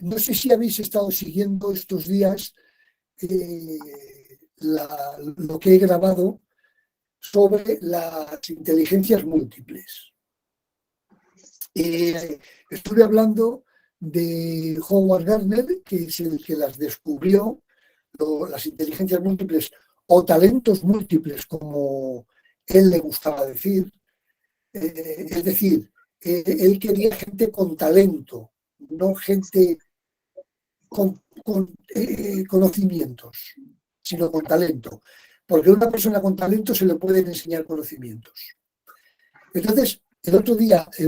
No sé si habéis estado siguiendo estos días lo que he grabado sobre las inteligencias múltiples. Estuve hablando de Howard Gardner, que es el que las descubrió, las inteligencias múltiples o talentos múltiples, como él le gustaba decir. Es decir, él quería gente con talento, no gente con conocimientos, sino con talento. Porque a una persona con talento se le pueden enseñar conocimientos. Entonces, el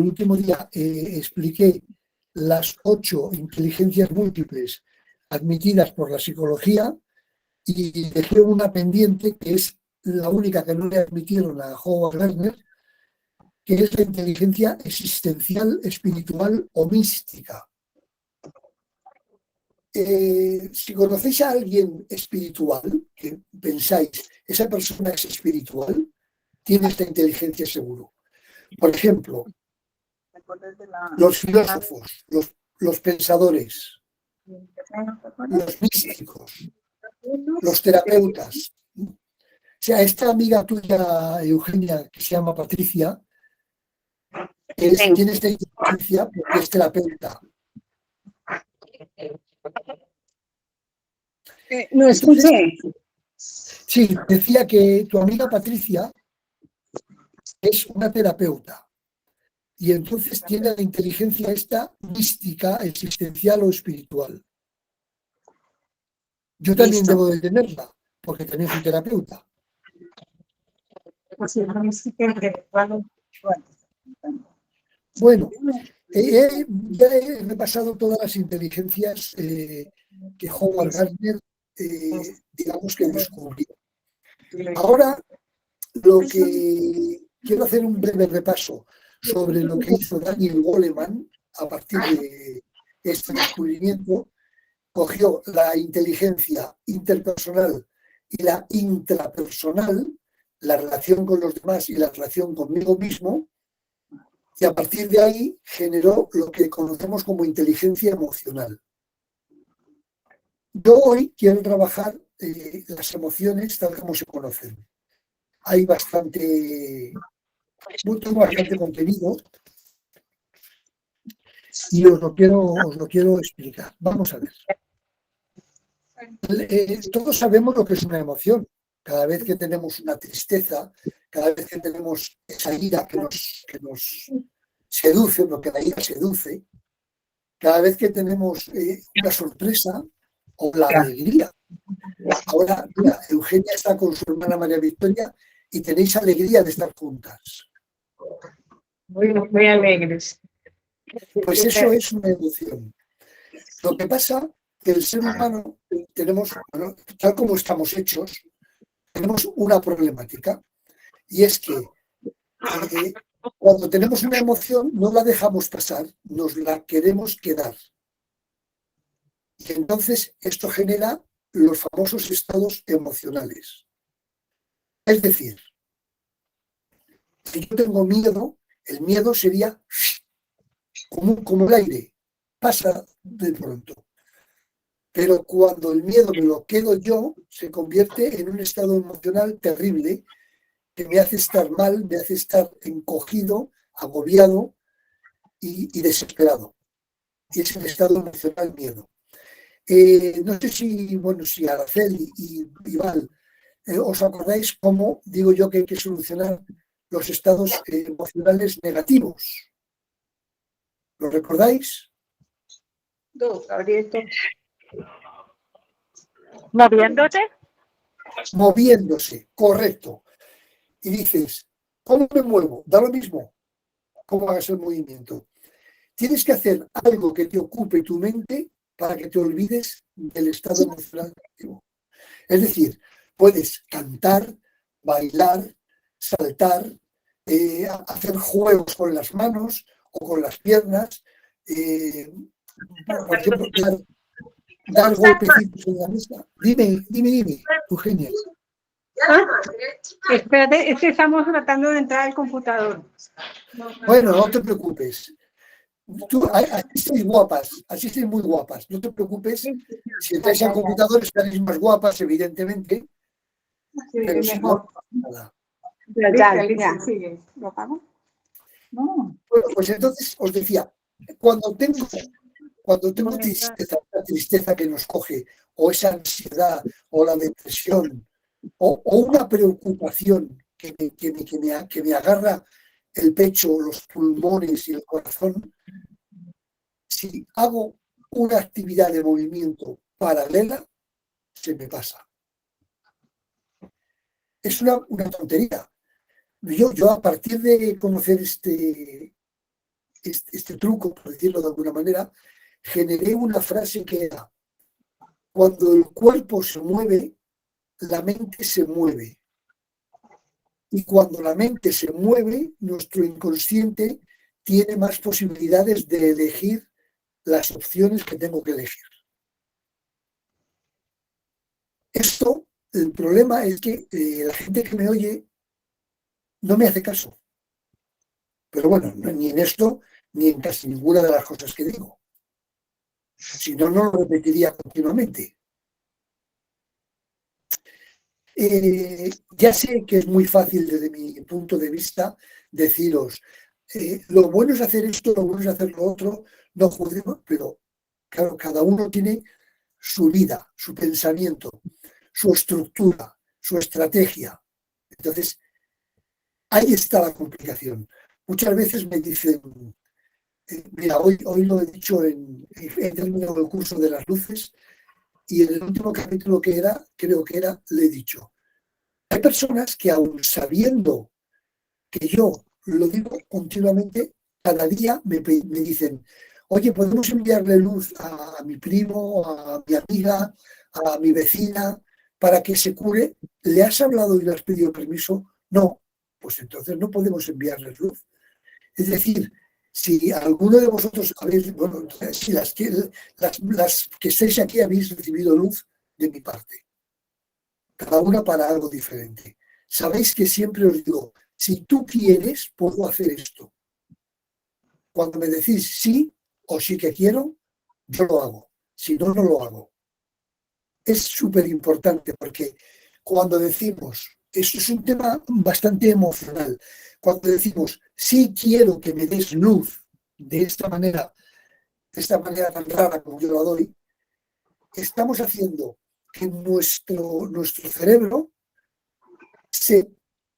último día, expliqué las 8 inteligencias múltiples admitidas por la psicología y dejé una pendiente que es la única que no le admitieron a Howard Gardner, que es la inteligencia existencial, espiritual o mística. Si conocéis a alguien espiritual, que pensáis, esa persona es espiritual, tiene esta inteligencia seguro. Por ejemplo, los filósofos, los pensadores, los místicos, los terapeutas. O sea, esta amiga tuya, Eugenia, que se llama Patricia, tiene esta inteligencia porque es terapeuta. No escuché. Sí, decía que tu amiga Patricia es una terapeuta y entonces tiene la inteligencia esta mística, existencial o espiritual. Yo también debo de tenerla, porque también soy terapeuta. Bueno, ya he repasado todas las inteligencias que Howard Gardner, digamos que descubrió. Ahora, lo que quiero hacer un breve repaso sobre lo que hizo Daniel Goleman a partir de este descubrimiento. Cogió la inteligencia interpersonal y la intrapersonal, la relación con los demás y la relación conmigo mismo, y a partir de ahí generó lo que conocemos como inteligencia emocional. Yo hoy quiero trabajar las emociones tal como se conocen. Hay tengo bastante contenido y os lo quiero explicar. Vamos a ver. Todos sabemos lo que es una emoción. Cada vez que tenemos una tristeza, cada vez que tenemos esa ira que nos seduce, porque la ira seduce, cada vez que tenemos una sorpresa o la alegría. Ahora, mira, Eugenia está con su hermana María Victoria y tenéis alegría de estar juntas. Muy alegres. Pues eso es una emoción. Lo que pasa que el ser humano tenemos, bueno, tal como estamos hechos, tenemos una problemática, y es que cuando tenemos una emoción no la dejamos pasar, nos la queremos quedar. Y entonces esto genera los famosos estados emocionales. Es decir, si yo tengo miedo, el miedo sería como el aire, pasa de pronto. Pero cuando el miedo me lo quedo yo, se convierte en un estado emocional terrible que me hace estar mal, me hace estar encogido, agobiado y desesperado. Y es el estado emocional miedo. No sé si Araceli y Val, os acordáis cómo digo yo que hay que solucionar los estados emocionales negativos. ¿Lo recordáis? ¿Moviéndote? Moviéndose, correcto. Y dices, ¿cómo me muevo? Da lo mismo cómo hagas el movimiento. Tienes que hacer algo que te ocupe tu mente para que te olvides del estado emocional negativo. Es decir, puedes cantar, bailar, saltar, hacer juegos con las manos o con las piernas, por ejemplo, dar golpecitos en la mesa. Dime, Eugenia. Espérate, es que estamos tratando de entrar al computador. Bueno, no te preocupes. Así estáis guapas, así estáis muy guapas. No te preocupes, si entráis al computador estaréis más guapas, evidentemente, Sí, pero si no, mejor. nada. Alicia, sigue. ¿Lo apago? No. Bueno, pues entonces os decía, cuando tengo la tristeza que nos coge, o esa ansiedad, o la depresión, o una preocupación que me agarra el pecho, los pulmones y el corazón, si hago una actividad de movimiento paralela, se me pasa. Es una tontería. Yo a partir de conocer este truco, por decirlo de alguna manera, generé una frase que era: cuando el cuerpo se mueve, la mente se mueve. Y cuando la mente se mueve, nuestro inconsciente tiene más posibilidades de elegir las opciones que tengo que elegir. Esto, el problema es que la gente que me oye no me hace caso. Pero bueno, ni en esto, ni en casi ninguna de las cosas que digo. Si no, no lo repetiría continuamente. Ya sé que es muy fácil desde mi punto de vista deciros, lo bueno es hacer esto, lo bueno es hacer lo otro, no juzguemos, pero claro, cada uno tiene su vida, su pensamiento, su estructura, su estrategia. Entonces, ahí está la complicación. Muchas veces me dicen, mira, hoy lo he dicho he terminado el curso de las luces y en el último capítulo creo que era, le he dicho, hay personas que aun sabiendo que yo lo digo continuamente, cada día me dicen, oye, ¿podemos enviarle luz a mi primo, a mi amiga, a mi vecina, para que se cure? ¿Le has hablado y le has pedido permiso? No, pues entonces no podemos enviarle luz. Es decir, si alguno de vosotros habéis, bueno, si las que estáis aquí habéis recibido luz de mi parte, cada una para algo diferente. Sabéis que siempre os digo, si tú quieres, puedo hacer esto. Cuando me decís sí o sí que quiero, yo lo hago. Si no, no lo hago. Es súper importante porque cuando decimos, esto es un tema bastante emocional, cuando decimos sí quiero que me des luz de esta manera tan rara como yo la doy, estamos haciendo que nuestro cerebro se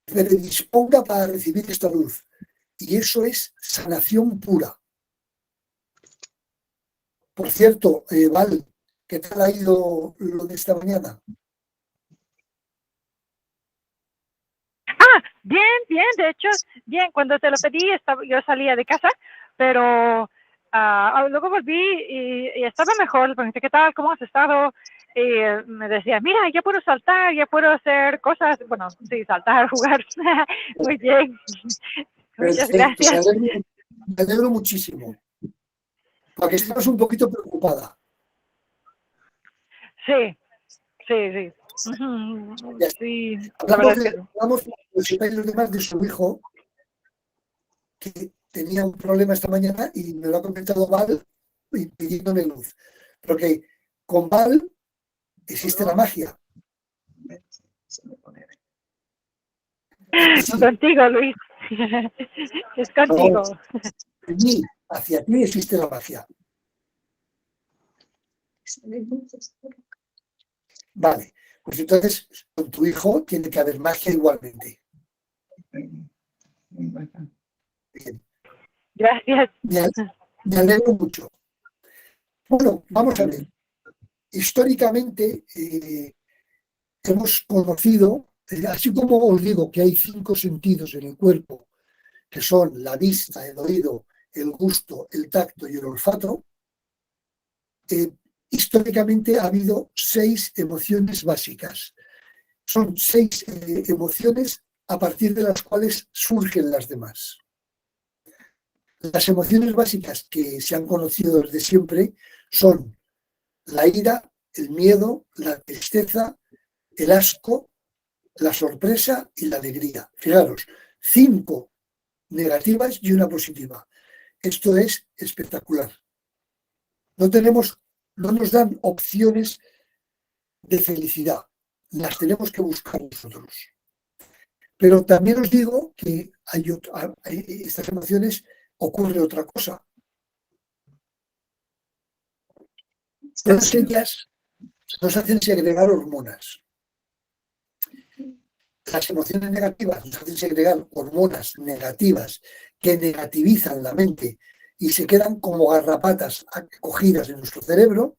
predisponga para recibir esta luz. Y eso es sanación pura. Por cierto, Val, ¿qué tal ha ido lo de esta mañana? Bien, bien, de hecho, bien, cuando te lo pedí yo salía de casa, pero luego volví y estaba mejor, le pregunté, ¿qué tal? ¿Cómo has estado? Y me decía, mira, ya puedo saltar, ya puedo hacer cosas, bueno, sí, saltar, jugar, muy bien, muchas gracias. Me alegro muchísimo, porque estás un poquito preocupada. Sí, sí. Sí, la Hablamos verdad es que los demás de su hijo, que tenía un problema esta mañana y me lo ha comentado Val pidiéndome luz. Porque con Val existe la magia. no contigo, Luis. Es contigo. No, hacia ti existe la magia. Vale, pues entonces con tu hijo tiene que haber magia igualmente. Bien. Gracias. Me alegro mucho. Bueno, vamos a ver. Históricamente hemos conocido, así como os digo que hay 5 sentidos en el cuerpo, que son la vista, el oído, el gusto, el tacto y el olfato, históricamente ha habido 6 emociones básicas. Son 6 emociones a partir de las cuales surgen las demás. Las emociones básicas que se han conocido desde siempre son la ira, el miedo, la tristeza, el asco, la sorpresa y la alegría. Fijaros, 5 negativas y una positiva. Esto es espectacular. No nos dan opciones de felicidad. Las tenemos que buscar nosotros. Pero también os digo que estas emociones ocurre otra cosa. Todas ellas nos hacen segregar hormonas. Las emociones negativas nos hacen segregar hormonas negativas que negativizan la mente y se quedan como garrapatas cogidas en nuestro cerebro,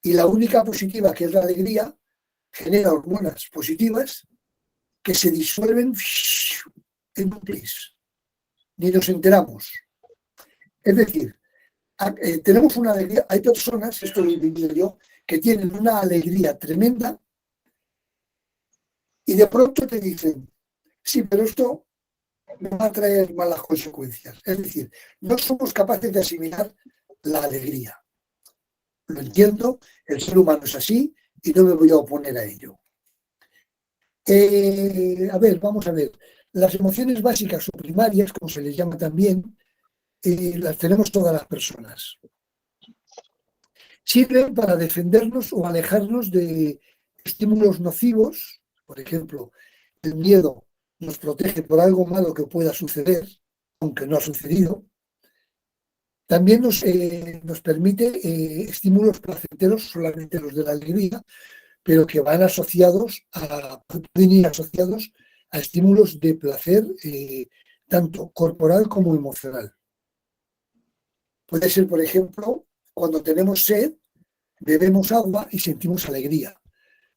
y la única positiva, que es la alegría, genera hormonas positivas que se disuelven en un plis. Ni nos enteramos. Es decir, tenemos una alegría. Hay personas, esto lo he vivido yo, que tienen una alegría tremenda y de pronto te dicen, sí, pero esto me va a traer malas consecuencias. Es decir, no somos capaces de asimilar la alegría. Lo entiendo, el ser humano es así y no me voy a oponer a ello. Vamos a ver. Las emociones básicas o primarias, como se les llama también, las tenemos todas las personas. Sirven para defendernos o alejarnos de estímulos nocivos. Por ejemplo, el miedo nos protege por algo malo que pueda suceder, aunque no ha sucedido. También nos permite estímulos placenteros, solamente los de la alegría, pero que pueden ir asociados a estímulos de placer, tanto corporal como emocional. Puede ser, por ejemplo, cuando tenemos sed, bebemos agua y sentimos alegría.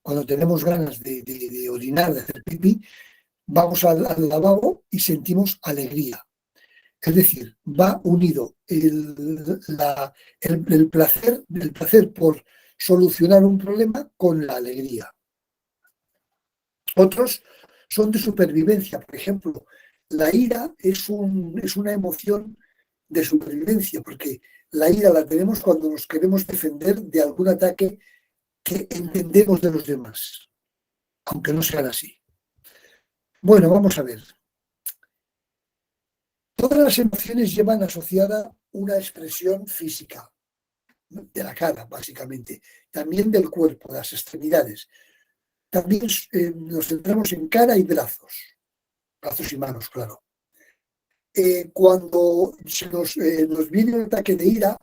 Cuando tenemos ganas de orinar, de hacer pipí, vamos al lavabo y sentimos alegría. Es decir, va unido el placer por solucionar un problema con la alegría. Otros son de supervivencia. Por ejemplo, la ira es una emoción de supervivencia, porque la ira la tenemos cuando nos queremos defender de algún ataque que entendemos de los demás, aunque no sean así. Bueno, vamos a ver. Todas las emociones llevan asociada una expresión física, de la cara, básicamente, también del cuerpo, de las extremidades. También nos centramos en cara y brazos y manos, claro. Cuando nos viene un ataque de ira,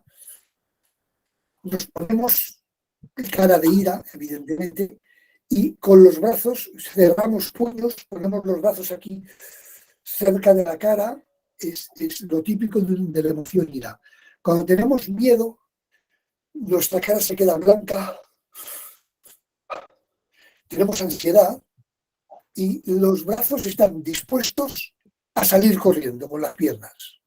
nos ponemos cara de ira, evidentemente, y con los brazos cerramos puños, ponemos los brazos aquí cerca de la cara. Es lo típico de la emoción ira. Cuando tenemos miedo, nuestra cara se queda blanca, tenemos ansiedad y los brazos están dispuestos a salir corriendo con las piernas.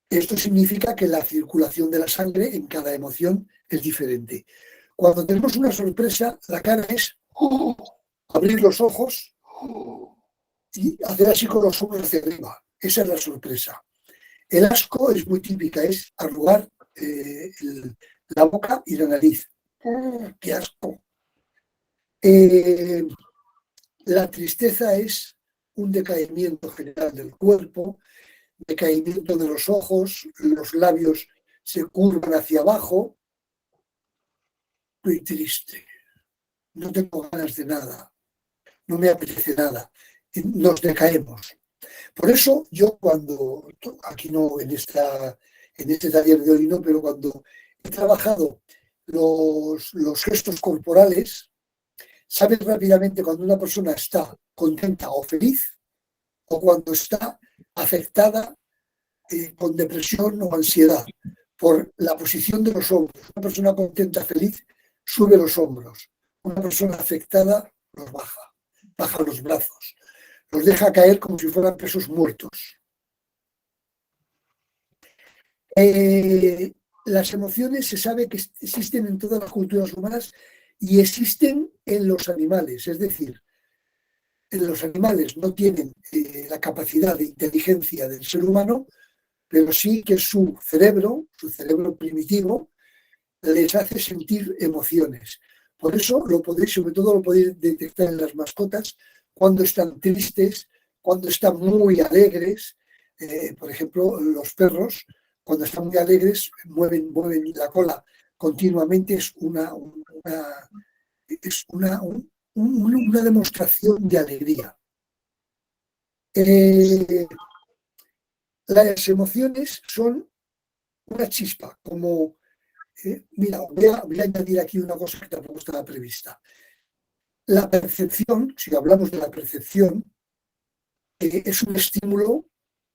Esto significa que la circulación de la sangre en cada emoción es diferente. Cuando tenemos una sorpresa, la cara es abrir los ojos y hacer así con los hombros hacia arriba. Esa es la sorpresa. El asco es muy típica, es arrugar la boca y la nariz. ¡Qué asco! La tristeza es un decaimiento general del cuerpo, decaimiento de los ojos, los labios se curvan hacia abajo. Estoy triste, no tengo ganas de nada, no me apetece nada, nos decaemos. Por eso yo cuando, aquí no en este taller de hoy no, pero cuando he trabajado los gestos corporales, sabes rápidamente cuando una persona está contenta o feliz o cuando está afectada con depresión o ansiedad por la posición de los hombros. Una persona contenta, feliz, sube los hombros. Una persona afectada los baja los brazos, los deja caer como si fueran pesos muertos. Las emociones se sabe que existen en todas las culturas humanas y existen en los animales, es decir, los animales no tienen la capacidad de inteligencia del ser humano, pero sí que su cerebro primitivo, les hace sentir emociones. Por eso sobre todo lo podéis detectar en las mascotas, cuando están tristes, cuando están muy alegres. Por ejemplo, los perros, cuando están muy alegres, mueven la cola continuamente. Es una demostración de alegría. Las emociones son una chispa, como, mira, voy a añadir aquí una cosa que tampoco estaba prevista. La percepción, si hablamos de la percepción, es un estímulo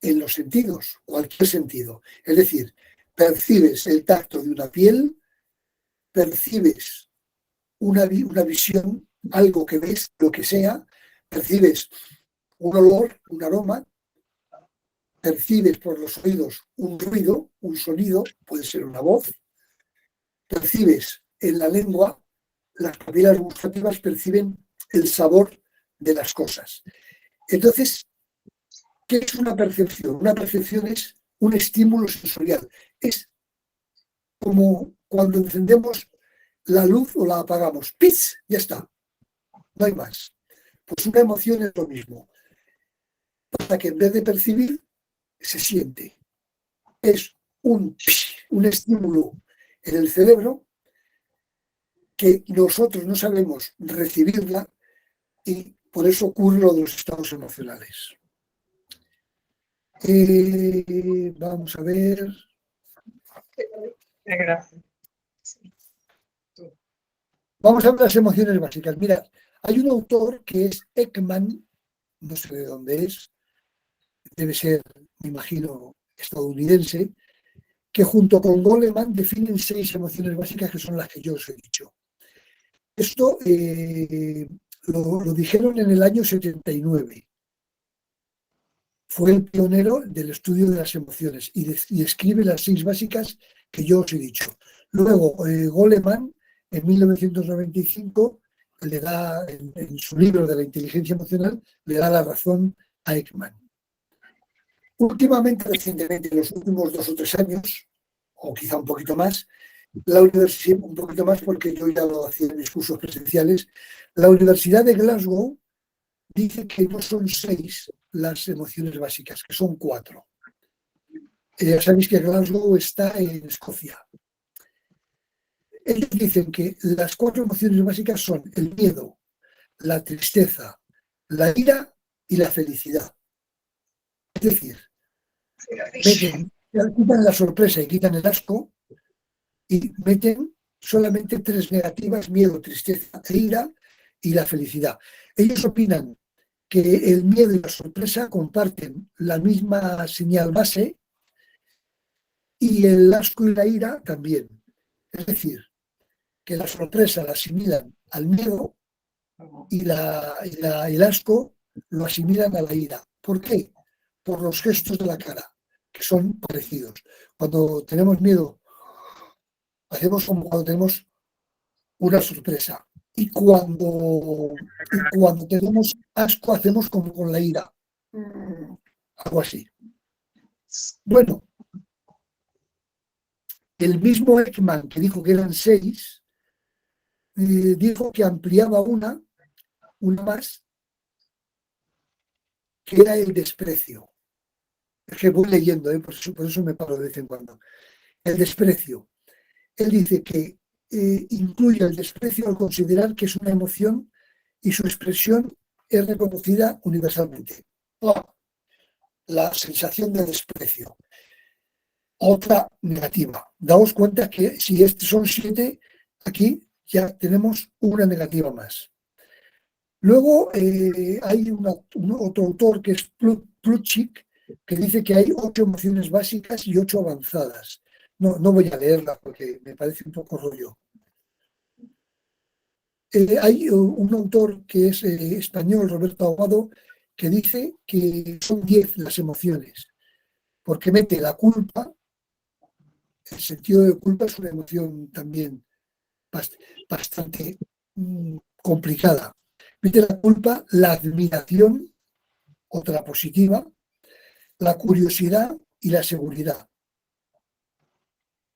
en los sentidos, cualquier sentido. Es decir, percibes el tacto de una piel, percibes una visión, algo que ves, lo que sea, percibes un olor, un aroma, percibes por los oídos un ruido, un sonido, puede ser una voz, percibes en la lengua, las papilas gustativas perciben el sabor de las cosas. Entonces, ¿qué es una percepción? Una percepción es un estímulo sensorial. Es como cuando encendemos la luz o la apagamos. ¡Pis! Ya está. No hay más. Pues una emoción es lo mismo. Para que en vez de percibir, se siente. Es un estímulo en el cerebro que nosotros no sabemos recibirla y por eso ocurre lo de los estados emocionales. Vamos a ver. Gracias. Vamos a ver las emociones básicas. Mira, hay un autor que es Ekman, no sé de dónde es, debe ser, me imagino, estadounidense, que junto con Goleman definen 6 emociones básicas que son las que yo os he dicho. Esto lo dijeron en el año 79. Fue el pionero del estudio de las emociones y describe las 6 básicas que yo os he dicho. Luego, Goleman, en 1995, le da, en su libro de la inteligencia emocional, le da la razón a Ekman. Últimamente, recientemente, en los últimos 2 o 3 años, o quizá un poquito más, la universidad, un poquito más porque yo ya lo hacía en mis cursos presenciales, la Universidad de Glasgow dice que no son 6 las emociones básicas, que son 4. Ya sabéis que Glasgow está en Escocia. Ellos dicen que las 4 emociones básicas son el miedo, la tristeza, la ira y la felicidad. Es decir, quitan la sorpresa y quitan el asco y meten solamente 3 negativas: miedo, tristeza e ira, y la felicidad. Ellos opinan que el miedo y la sorpresa comparten la misma señal base y el asco y la ira también. Es decir, que la sorpresa la asimilan al miedo y el asco lo asimilan a la ira. ¿Por qué? Por los gestos de la cara, que son parecidos. Cuando tenemos miedo, hacemos como cuando tenemos una sorpresa. Y cuando tenemos asco, hacemos como con la ira. Algo así. Bueno, el mismo Ekman, que dijo que eran 6, dijo que ampliaba una más, que era el desprecio. Es que voy leyendo, por eso me paro de vez en cuando. El desprecio. Él dice que incluye el desprecio al considerar que es una emoción y su expresión es reconocida universalmente. La sensación de desprecio. Otra negativa. Daos cuenta que si estos son 7, aquí ya tenemos una negativa más. Luego hay otro autor que es Plutchik, que dice que hay 8 emociones básicas y 8 avanzadas. No voy a leerla porque me parece un poco rollo. Hay un autor que es español, Roberto Aguado, que dice que son 10 las emociones, porque mete la culpa. El sentido de culpa es una emoción también bastante complicada. Mete la culpa, la admiración, otra positiva, la curiosidad y la seguridad.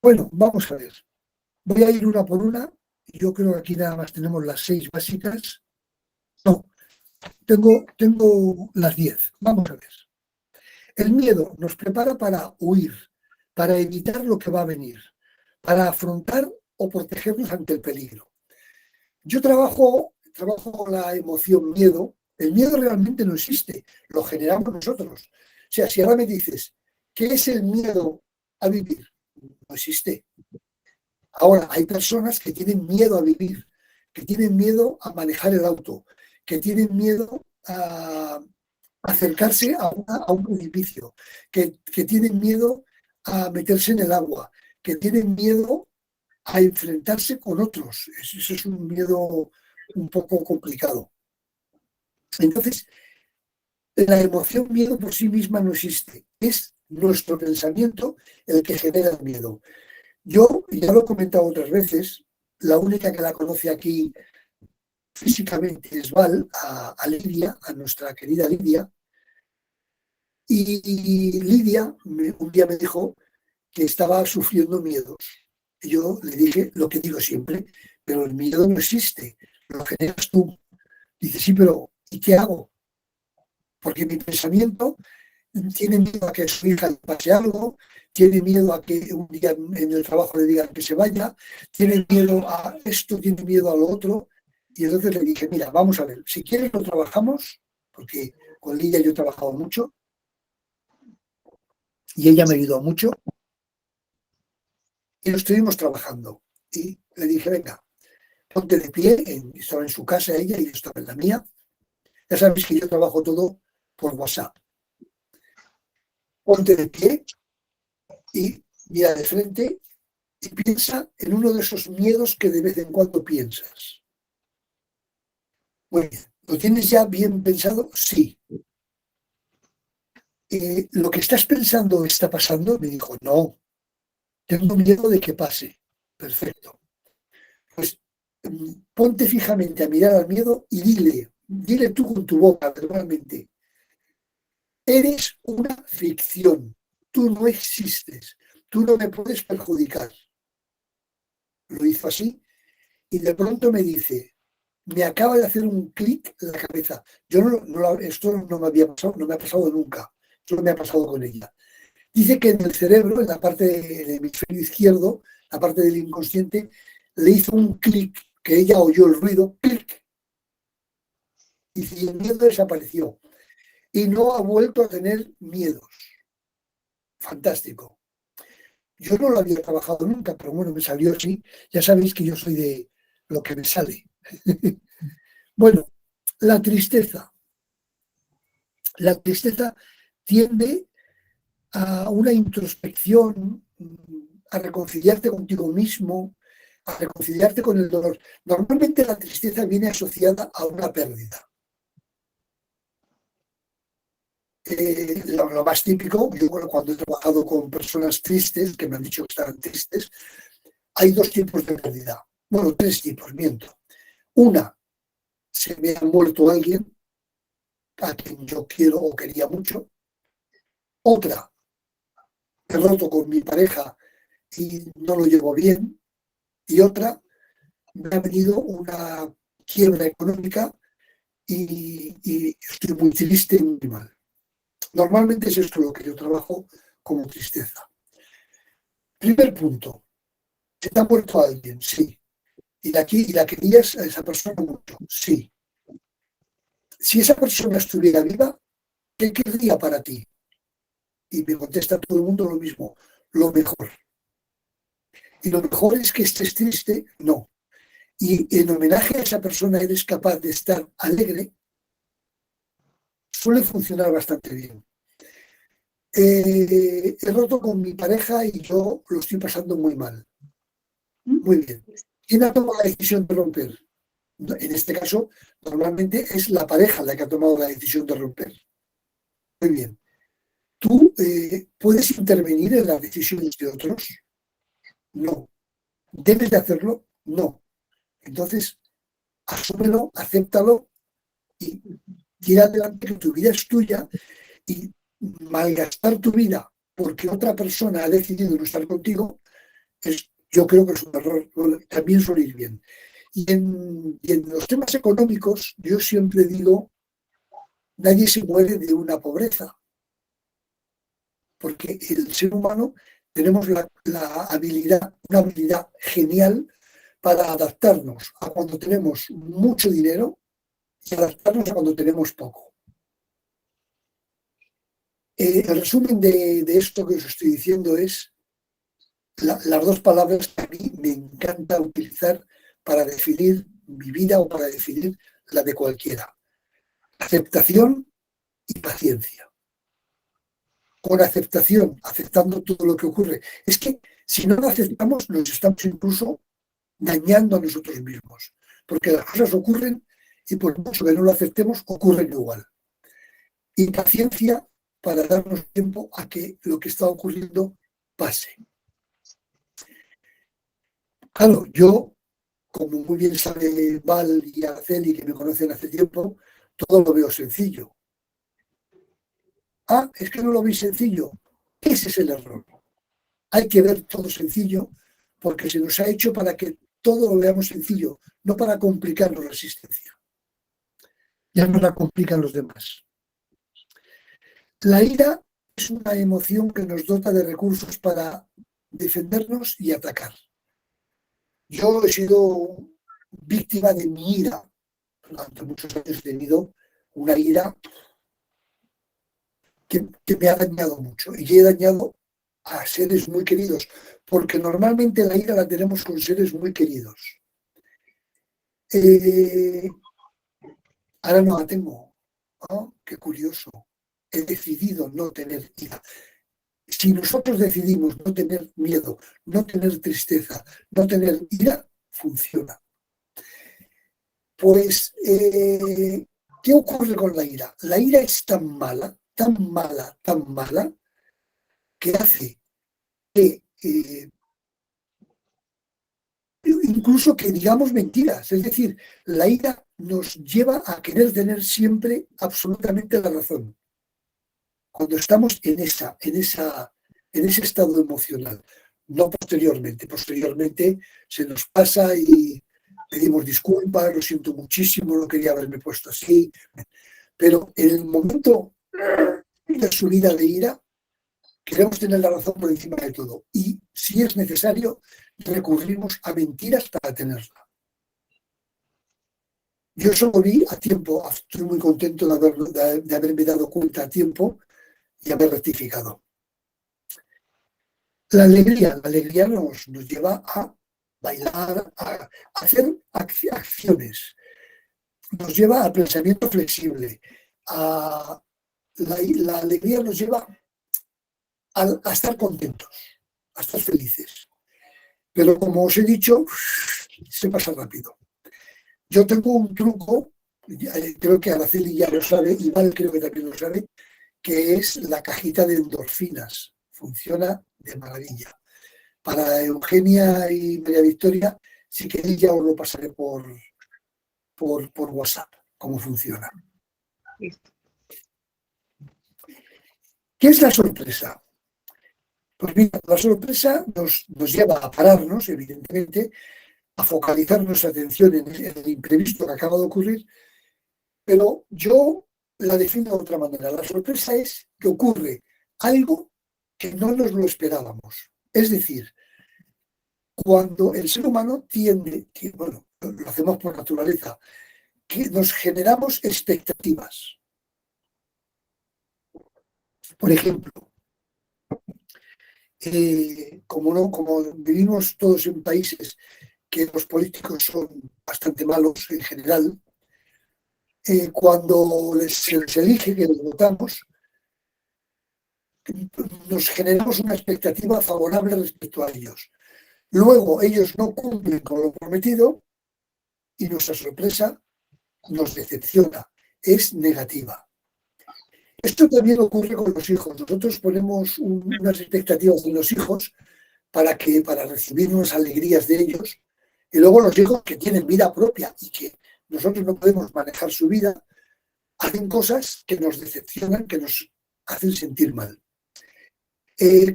Bueno, vamos a ver. Voy a ir una por una. Yo creo que aquí nada más tenemos las 6 básicas. No, tengo las 10. Vamos a ver. El miedo nos prepara para huir, para evitar lo que va a venir, para afrontar o protegernos ante el peligro. Yo trabajo con la emoción miedo. El miedo realmente no existe, lo generamos nosotros. O sea, si ahora me dices, ¿qué es el miedo a vivir? No existe. Ahora, hay personas que tienen miedo a vivir, que tienen miedo a manejar el auto, que tienen miedo a acercarse a un edificio, que tienen miedo a meterse en el agua, que tienen miedo a enfrentarse con otros. Eso es un miedo un poco complicado. Entonces, la emoción miedo por sí misma no existe. Es nuestro pensamiento el que genera el miedo. Yo, ya lo he comentado otras veces, la única que la conoce aquí físicamente es Val, a Lidia, a nuestra querida Lidia. Y Lidia un día me dijo que estaba sufriendo miedos. Y yo le dije lo que digo siempre, pero el miedo no existe, lo generas tú. Dice, sí, pero ¿y qué hago? Porque mi pensamiento tiene miedo a que a su hija le pase algo, tiene miedo a que un día en el trabajo le digan que se vaya, tiene miedo a esto, tiene miedo a lo otro. Y entonces le dije, mira, vamos a ver, si quieres lo trabajamos, porque con Lidia yo he trabajado mucho y ella me ayudó mucho y lo estuvimos trabajando. Y le dije, venga, ponte de pie, estaba en su casa ella y yo estaba en la mía. Ya sabéis que yo trabajo todo por WhatsApp. Ponte de pie y mira de frente y piensa en uno de esos miedos que de vez en cuando piensas. Muy bien, ¿lo tienes ya bien pensado? Sí. ¿Lo que estás pensando está pasando? Me dijo, no, tengo miedo de que pase. Perfecto. Pues ponte fijamente a mirar al miedo y dile tú con tu boca verbalmente, eres una ficción, tú no existes, tú no me puedes perjudicar. Lo hizo así y de pronto me dice, me acaba de hacer un clic en la cabeza. Yo esto no me había pasado, no me ha pasado nunca, solo me ha pasado con ella. Dice que en el cerebro, en la parte del hemisferio izquierdo, la parte del inconsciente, le hizo un clic, que ella oyó el ruido, clic, y el miedo desapareció. Y no ha vuelto a tener miedos. Fantástico. Yo no lo había trabajado nunca, pero bueno, me salió así. Ya sabéis que yo soy de lo que me sale. Bueno, la tristeza. La tristeza tiende a una introspección, a reconciliarte contigo mismo, a reconciliarte con el dolor. Normalmente la tristeza viene asociada a una pérdida. Lo más típico, yo cuando he trabajado con personas tristes, que me han dicho que estaban tristes, hay dos tipos de pérdida. Bueno, tres tipos, miento. Una, se me ha muerto alguien a quien yo quiero o quería mucho. Otra, he roto con mi pareja y no lo llevo bien. Y otra, me ha venido una quiebra económica y estoy muy triste y muy mal. Normalmente es esto lo que yo trabajo como tristeza. Primer punto, ¿se te ha muerto alguien? Sí. ¿Y la querías a esa persona mucho? Sí. Si esa persona estuviera viva, ¿qué querría para ti? Y me contesta todo el mundo lo mismo, lo mejor. Y lo mejor es que estés triste, no. Y en homenaje a esa persona eres capaz de estar alegre, suele funcionar bastante bien. He roto con mi pareja y yo lo estoy pasando muy mal. Muy bien. ¿Quién ha tomado la decisión de romper? En este caso, normalmente es la pareja la que ha tomado la decisión de romper. Muy bien. ¿Tú puedes intervenir en las decisiones de otros? No. ¿Debes de hacerlo? No. Entonces, asúmelo, acéptalo y tira adelante, que tu vida es tuya, y malgastar tu vida porque otra persona ha decidido no estar contigo, yo creo que es un error. También suele ir bien. Y en los temas económicos, yo siempre digo, nadie se muere de una pobreza. porque el ser humano tenemos una habilidad genial para adaptarnos a cuando tenemos mucho dinero y adaptarnos a cuando tenemos poco. El resumen de esto que os estoy diciendo es las dos palabras que a mí me encanta utilizar para definir mi vida o para definir la de cualquiera. Aceptación y paciencia. Con aceptación, aceptando todo lo que ocurre. Es que si no lo aceptamos, nos estamos incluso dañando a nosotros mismos. Porque las cosas ocurren y por mucho que no lo aceptemos, ocurren igual. Y paciencia para darnos tiempo a que lo que está ocurriendo pase. Claro, yo, como muy bien sabe Val y Araceli, que me conocen hace tiempo, todo lo veo sencillo. Ah, es que no lo veis sencillo. Ese es el error. Hay que ver todo sencillo porque se nos ha hecho para que todo lo veamos sencillo, no para complicarnos la existencia. Ya nos la complican los demás. La ira es una emoción que nos dota de recursos para defendernos y atacar. Yo he sido víctima de mi ira. Durante muchos años he tenido una ira que me ha dañado mucho y he dañado a seres muy queridos, porque normalmente la ira la tenemos con seres muy queridos. Ahora no la tengo. ¿No? Qué curioso. He decidido no tener ira. Si nosotros decidimos no tener miedo, no tener tristeza, no tener ira, funciona. Pues, ¿qué ocurre con la ira? La ira es tan mala, que hace que incluso que digamos mentiras. Es decir, la ira nos lleva a querer tener siempre absolutamente la razón. Cuando estamos en ese estado emocional, no posteriormente. Posteriormente se nos pasa y pedimos disculpas, lo siento muchísimo, no quería haberme puesto así. Pero en el momento de subida de ira, queremos tener la razón por encima de todo. Y si es necesario, recurrimos a mentiras para tenerla. Yo eso lo vi a tiempo, estoy muy contento de haberme dado cuenta a tiempo y haber rectificado. La alegría nos lleva a bailar, a hacer acciones, nos lleva a pensamiento flexible. La alegría nos lleva a estar contentos, a estar felices. Pero como os he dicho, se pasa rápido. Yo tengo un truco, creo que Araceli ya lo sabe, y Val creo que también lo sabe, que es la cajita de endorfinas. Funciona de maravilla. Para Eugenia y María Victoria, si queréis ya os lo pasaré por WhatsApp, cómo funciona. Listo. ¿Qué es la sorpresa? Pues mira, la sorpresa nos lleva a pararnos, evidentemente, a focalizar nuestra atención en el imprevisto que acaba de ocurrir, pero yo la defino de otra manera. La sorpresa es que ocurre algo que no nos lo esperábamos. Es decir, cuando el ser humano tiende, bueno, lo hacemos por naturaleza, que nos generamos expectativas. Por ejemplo, como vivimos todos en países que los políticos son bastante malos en general, cuando se les elige, que les votamos, nos generamos una expectativa favorable respecto a ellos. Luego ellos no cumplen con lo prometido y nuestra sorpresa nos decepciona, es negativa. Esto también ocurre con los hijos. Nosotros ponemos unas expectativas en los hijos para recibir unas alegrías de ellos, y luego los hijos que tienen vida propia y que nosotros no podemos manejar su vida, hacen cosas que nos decepcionan, que nos hacen sentir mal.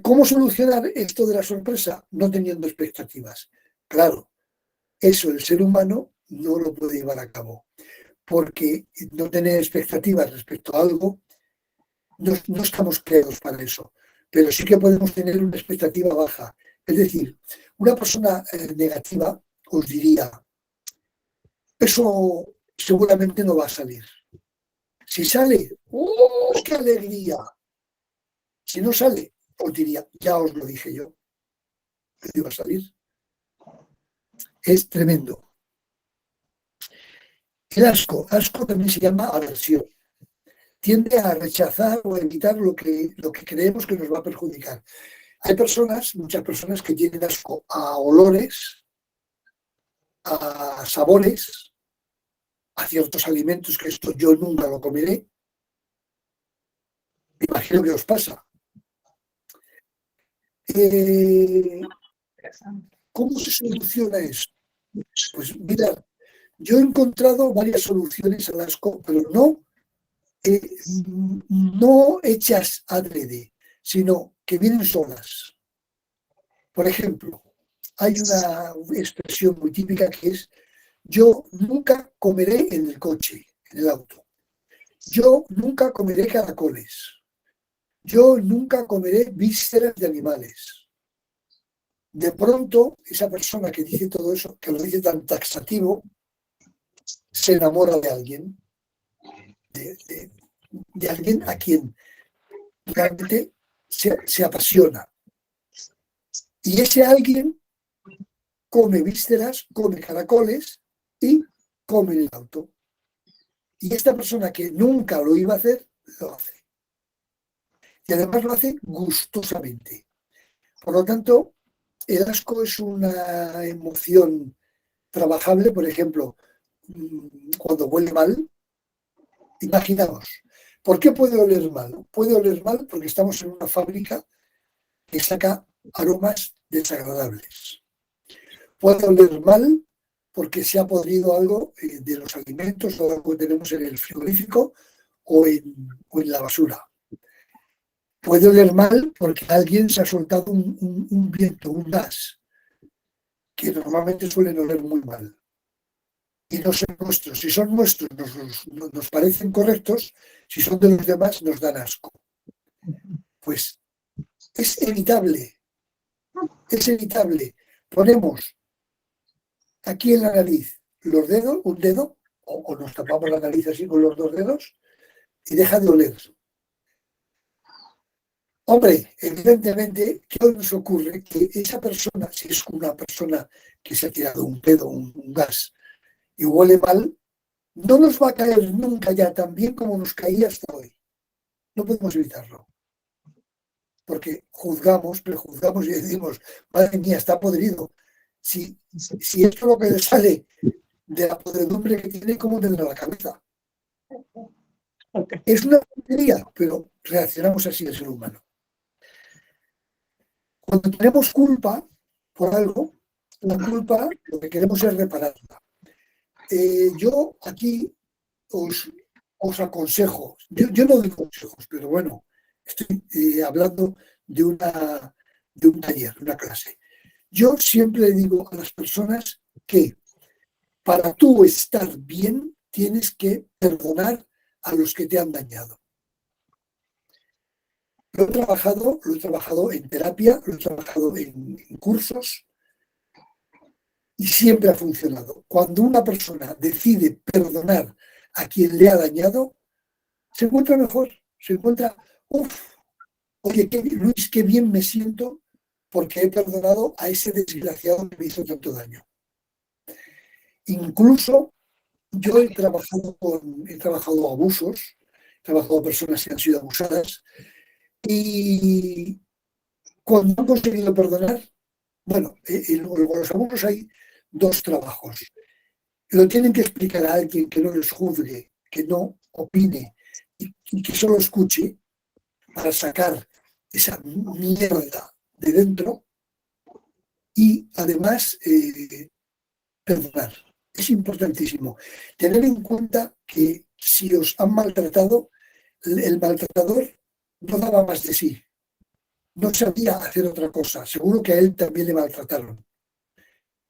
¿Cómo solucionar esto de la sorpresa? No teniendo expectativas. Claro, eso el ser humano no lo puede llevar a cabo, porque no tener expectativas respecto a algo, no estamos creados para eso. pero sí que podemos tener una expectativa baja. Es decir, una persona negativa os diría, eso seguramente no va a salir. Si sale, ¡oh, qué alegría! Si no sale, os diría, ya os lo dije yo, que iba a salir. Es tremendo. El asco también se llama aversión. Tiende a rechazar o a evitar lo que creemos que nos va a perjudicar. Hay muchas personas que tienen asco a olores, a sabores, a ciertos alimentos, que esto yo nunca lo comeré. Me imagino que os pasa. ¿Cómo se soluciona eso? Pues mirad, yo he encontrado varias soluciones al asco, pero no hechas adrede, sino que vienen solas. Por ejemplo, hay una expresión muy típica que es: yo nunca comeré en el coche, en el auto. Yo nunca comeré caracoles. Yo nunca comeré vísceras de animales. De pronto, esa persona que dice todo eso, que lo dice tan taxativo, se enamora de alguien, de alguien a quien realmente se apasiona. Y ese alguien come vísceras, come caracoles y come en el auto. Y esta persona que nunca lo iba a hacer, lo hace. Y además lo hace gustosamente. Por lo tanto, el asco es una emoción trabajable. Por ejemplo, cuando huele mal, imaginaos, ¿por qué puede oler mal? Puede oler mal porque estamos en una fábrica que saca aromas desagradables. Puede oler mal porque se ha podrido algo de los alimentos o algo que tenemos en el frigorífico o en la basura. Puede oler mal porque alguien se ha soltado un viento, un gas, que normalmente suelen oler muy mal. Y no son nuestros. Si son nuestros, nos parecen correctos. Si son de los demás, nos dan asco. Pues es evitable. Es evitable. Ponemos aquí en la nariz los dedos, un dedo, o nos tapamos la nariz así con los dos dedos, y deja de oler. Hombre, evidentemente, ¿qué nos ocurre? Que esa persona, si es una persona que se ha tirado un pedo, un gas, y huele mal, no nos va a caer nunca ya tan bien como nos caía hasta hoy. No podemos evitarlo. Porque juzgamos, prejuzgamos y decimos, madre mía, está podrido. Si esto es lo que le sale de la podredumbre que tiene, ¿cómo tendrá la cabeza? Es una tontería, pero reaccionamos así el ser humano. Cuando tenemos culpa por algo, la culpa lo que queremos es repararla. Yo aquí os aconsejo, yo no doy consejos, pero bueno, estoy hablando de un taller, una clase. Yo siempre le digo a las personas que para tú estar bien tienes que perdonar a los que te han dañado. Lo he trabajado en terapia, lo he trabajado en cursos y siempre ha funcionado. Cuando una persona decide perdonar a quien le ha dañado, se encuentra mejor, se encuentra, oye, Luis, qué bien me siento porque he perdonado a ese desgraciado que me hizo tanto daño. Incluso yo he trabajado abusos, he trabajado a personas que han sido abusadas, y cuando han conseguido perdonar, bueno, en los abusos hay dos trabajos. Lo tienen que explicar a alguien que no les juzgue, que no opine y que solo escuche para sacar esa mierda de dentro y además perdonar. Es importantísimo tener en cuenta que si os han maltratado, el maltratador no daba más de sí. No sabía hacer otra cosa. Seguro que a él también le maltrataron.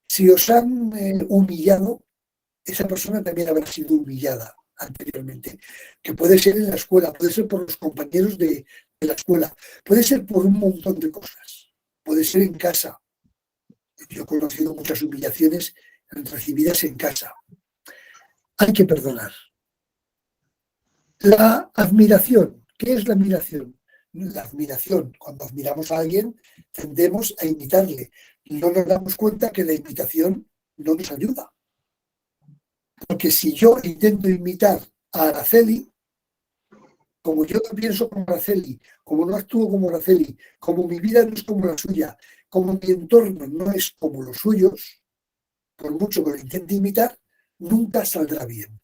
Si os han humillado, esa persona también habrá sido humillada. anteriormente, que puede ser en la escuela, puede ser por los compañeros de la escuela, puede ser por un montón de cosas, puede ser en casa. Yo he conocido muchas humillaciones recibidas en casa. Hay que perdonar. La admiración. ¿Qué es la admiración? La admiración, cuando admiramos a alguien, tendemos a imitarle. No nos damos cuenta que la imitación no nos ayuda. Porque si yo intento imitar a Araceli, como yo no pienso como Araceli, como no actúo como Araceli, como mi vida no es como la suya, como mi entorno no es como los suyos, por mucho que lo intente imitar, nunca saldrá bien.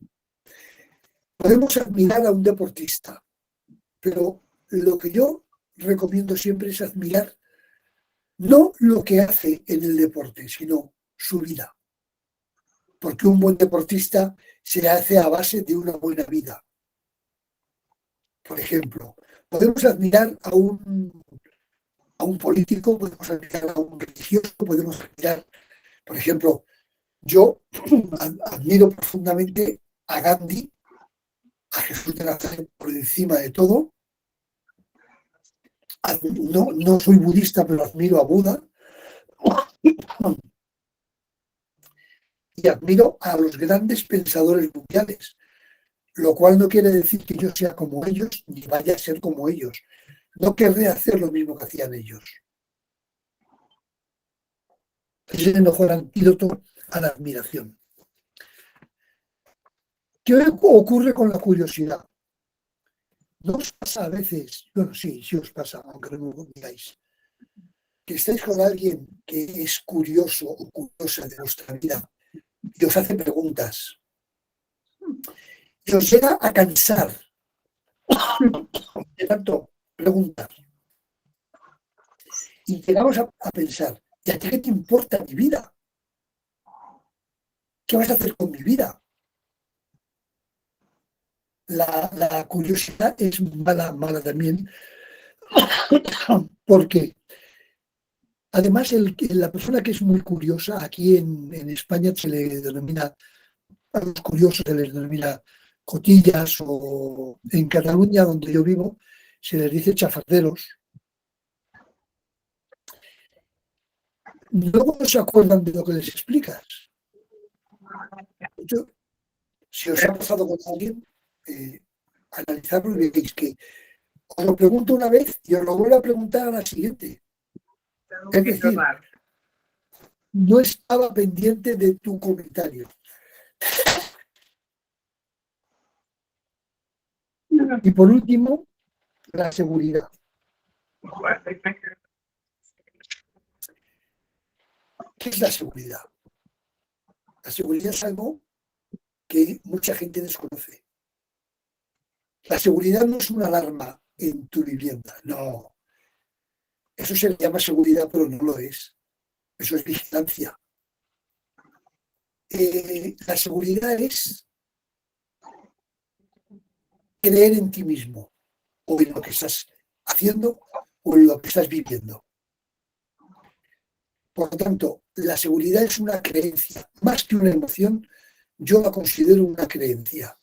Podemos admirar a un deportista, pero lo que yo recomiendo siempre es admirar no lo que hace en el deporte, sino su vida. Porque un buen deportista se hace a base de una buena vida. Por ejemplo, podemos admirar a un político, podemos admirar a un religioso, podemos admirar, por ejemplo, yo admiro profundamente a Gandhi, a Jesús de Nazaret por encima de todo. No soy budista, pero admiro a Buda. Y admiro a los grandes pensadores mundiales, lo cual no quiere decir que yo sea como ellos, ni vaya a ser como ellos. No querré hacer lo mismo que hacían ellos. Es el mejor antídoto a la admiración. ¿Qué ocurre con la curiosidad? ¿No os pasa a veces? Bueno, sí os pasa, aunque no me lo digáis, que estáis con alguien que es curioso o curiosa de vuestra vida y os hace preguntas y os llega a cansar de tanto preguntar y llegamos a pensar, ¿y a ti qué te importa mi vida? ¿Qué vas a hacer con mi vida? La curiosidad es mala también, porque además la persona que es muy curiosa, aquí en España se le denomina, a los curiosos se les denomina cotillas, o en Cataluña, donde yo vivo, se les dice chafarderos. Luego no se acuerdan de lo que les explicas. Si os ha pasado con alguien, analizarlo y veréis que os lo pregunto una vez y os lo vuelvo a preguntar a la siguiente. Es decir, no estaba pendiente de tu comentario. Y por último, la seguridad. ¿Qué es la seguridad? La seguridad es algo que mucha gente desconoce. La seguridad no es una alarma en tu vivienda, no. Eso se le llama seguridad, pero no lo es. Eso es vigilancia. La seguridad es creer en ti mismo, o en lo que estás haciendo, o en lo que estás viviendo. Por lo tanto, la seguridad es una creencia. Más que una emoción, yo la considero una creencia.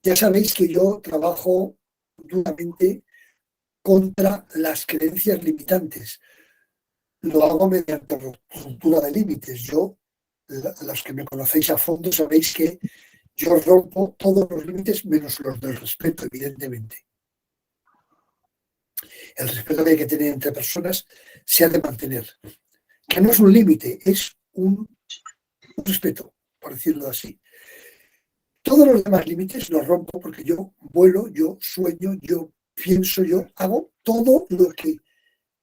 Ya sabéis que yo trabajo duramente contra las creencias limitantes. Lo hago mediante ruptura de límites. Yo, los que me conocéis a fondo, sabéis que yo rompo todos los límites menos los del respeto, evidentemente. El respeto que hay que tener entre personas se ha de mantener. Que no es un límite, es un respeto, por decirlo así. Todos los demás límites los rompo porque yo vuelo, yo sueño, yo pienso, yo hago todo lo que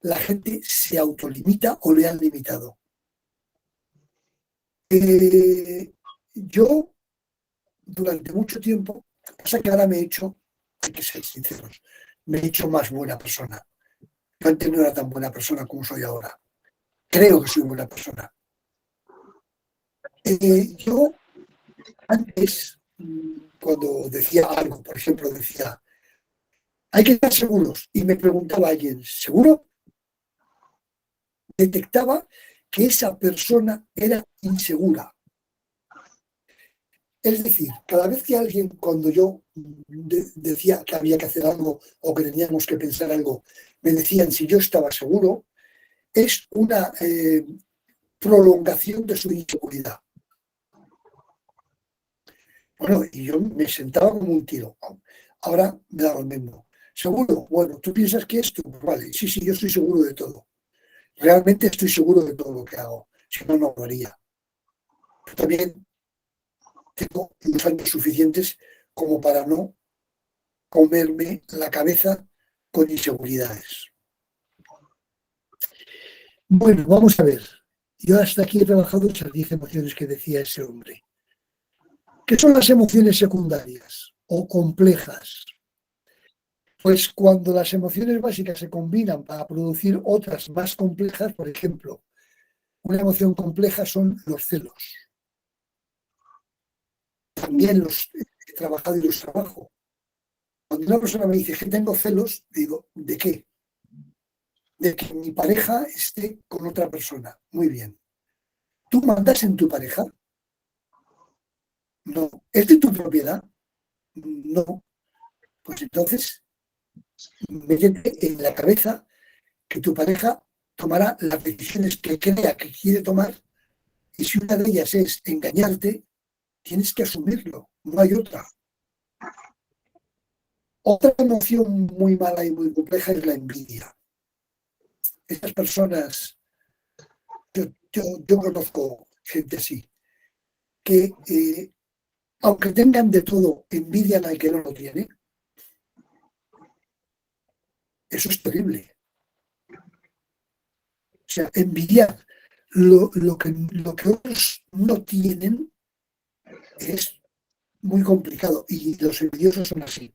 la gente se autolimita o le han limitado. Yo, durante mucho tiempo, pasa que ahora me he hecho, hay que ser sinceros, me he hecho más buena persona. Yo antes no era tan buena persona como soy ahora. Creo que soy buena persona. Yo antes, cuando decía algo, por ejemplo, decía, hay que estar seguros, y me preguntaba a alguien, ¿seguro? Detectaba que esa persona era insegura. Es decir, cada vez que alguien, cuando yo decía que había que hacer algo o que teníamos que pensar algo, me decían si yo estaba seguro, es una prolongación de su inseguridad. Bueno, y yo me sentaba como un tiro. Ahora me da lo mismo. ¿Seguro? Bueno, ¿tú piensas que esto? Pues vale, sí, yo estoy seguro de todo. Realmente estoy seguro de todo lo que hago. Si no, no lo haría. Pero también tengo los años suficientes como para no comerme la cabeza con inseguridades. Bueno, vamos a ver. Yo hasta aquí he trabajado esas 10 emociones que decía ese hombre. ¿Qué son las emociones secundarias o complejas? Pues cuando las emociones básicas se combinan para producir otras más complejas, por ejemplo, una emoción compleja son los celos. También los he trabajado y los trabajo. Cuando una persona me dice que tengo celos, digo, ¿de qué? De que mi pareja esté con otra persona. Muy bien. ¿Tú mandas en tu pareja? No. ¿Es de tu propiedad? No. Pues entonces, métete en la cabeza que tu pareja tomará las decisiones que crea que quiere tomar, y si una de ellas es engañarte, tienes que asumirlo, no hay otra. Otra emoción muy mala y muy compleja es la envidia. Estas personas, yo conozco gente así, que aunque tengan de todo, envidian al que no lo tiene. Eso es terrible. O sea, envidiar lo que otros no tienen es muy complicado, y los envidiosos son así.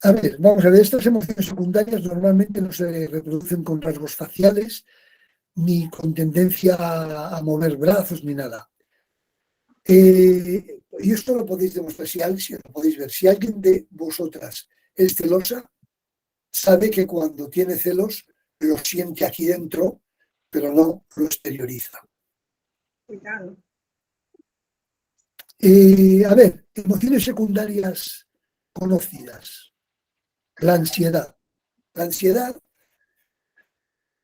A ver, vamos a ver, estas emociones secundarias normalmente no se reproducen con rasgos faciales, ni con tendencia a mover brazos, ni nada. Y esto lo podéis demostrar, si lo podéis ver. Si alguien de vosotras es celosa, sabe que cuando tiene celos lo siente aquí dentro, pero no lo exterioriza. A ver, emociones secundarias conocidas. La ansiedad. La ansiedad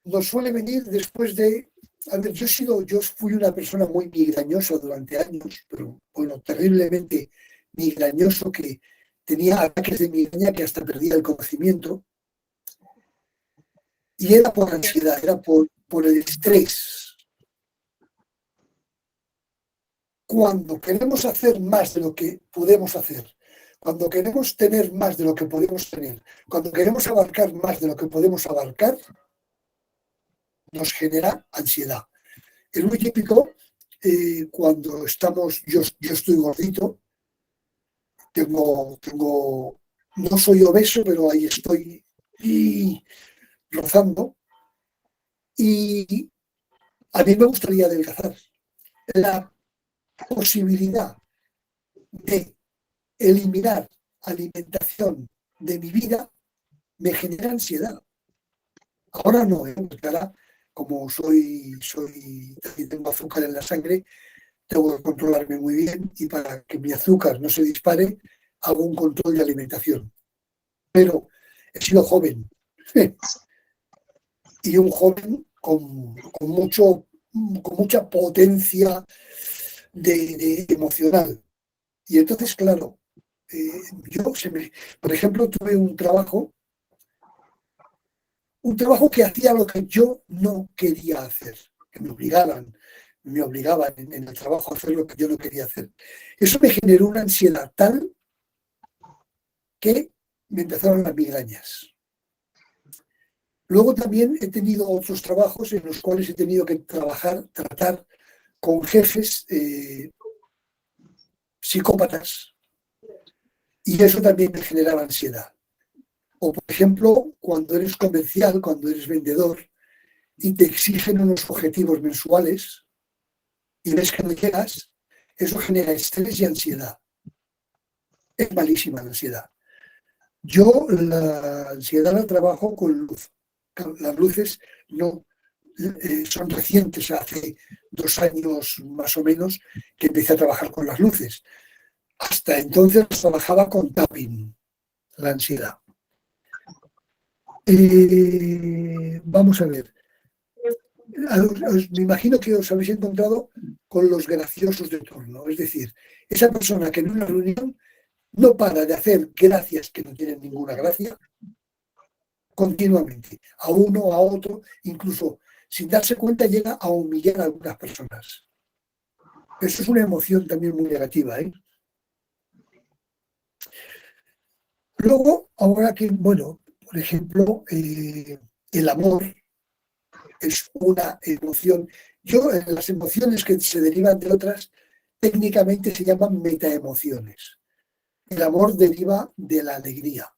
nos suele venir después de... A ver, yo fui una persona muy migrañosa durante años, pero bueno, terriblemente migrañoso, que tenía ataques de migraña que hasta perdía el conocimiento. Y era por ansiedad, era por el estrés. Cuando queremos hacer más de lo que podemos hacer, cuando queremos tener más de lo que podemos tener, cuando queremos abarcar más de lo que podemos abarcar, nos genera ansiedad. Es muy típico cuando estamos, yo estoy gordito, no soy obeso, pero ahí estoy rozando, y a mí me gustaría adelgazar. La posibilidad de eliminar alimentación de mi vida me genera ansiedad. Ahora no, ahora, como tengo azúcar en la sangre, tengo que controlarme muy bien, y para que mi azúcar no se dispare, hago un control de alimentación. Pero he sido joven, y un joven con mucha potencia de emocional. Y entonces, claro, por ejemplo, tuve un trabajo que hacía lo que yo no quería hacer, que me obligaban en el trabajo a hacer lo que yo no quería hacer. Eso me generó una ansiedad tal que me empezaron las migrañas. Luego también he tenido otros trabajos en los cuales he tenido que tratar con jefes psicópatas, y eso también me generaba ansiedad. O, por ejemplo, cuando eres comercial, cuando eres vendedor y te exigen unos objetivos mensuales y ves que no llegas, eso genera estrés y ansiedad. Es malísima la ansiedad. Yo la ansiedad la trabajo con luz. Las luces no son recientes, hace 2 años más o menos, que empecé a trabajar con las luces. Hasta entonces trabajaba con tapping, la ansiedad. Vamos a ver. Me imagino que os habéis encontrado con los graciosos de turno. Es decir, esa persona que en una reunión no para de hacer gracias que no tienen ninguna gracia continuamente, a uno, a otro, incluso sin darse cuenta llega a humillar a algunas personas. Eso es una emoción también muy negativa, ¿eh? Luego, ahora que, bueno, por ejemplo, el amor es una emoción. Las emociones que se derivan de otras, técnicamente se llaman metaemociones. El amor deriva de la alegría.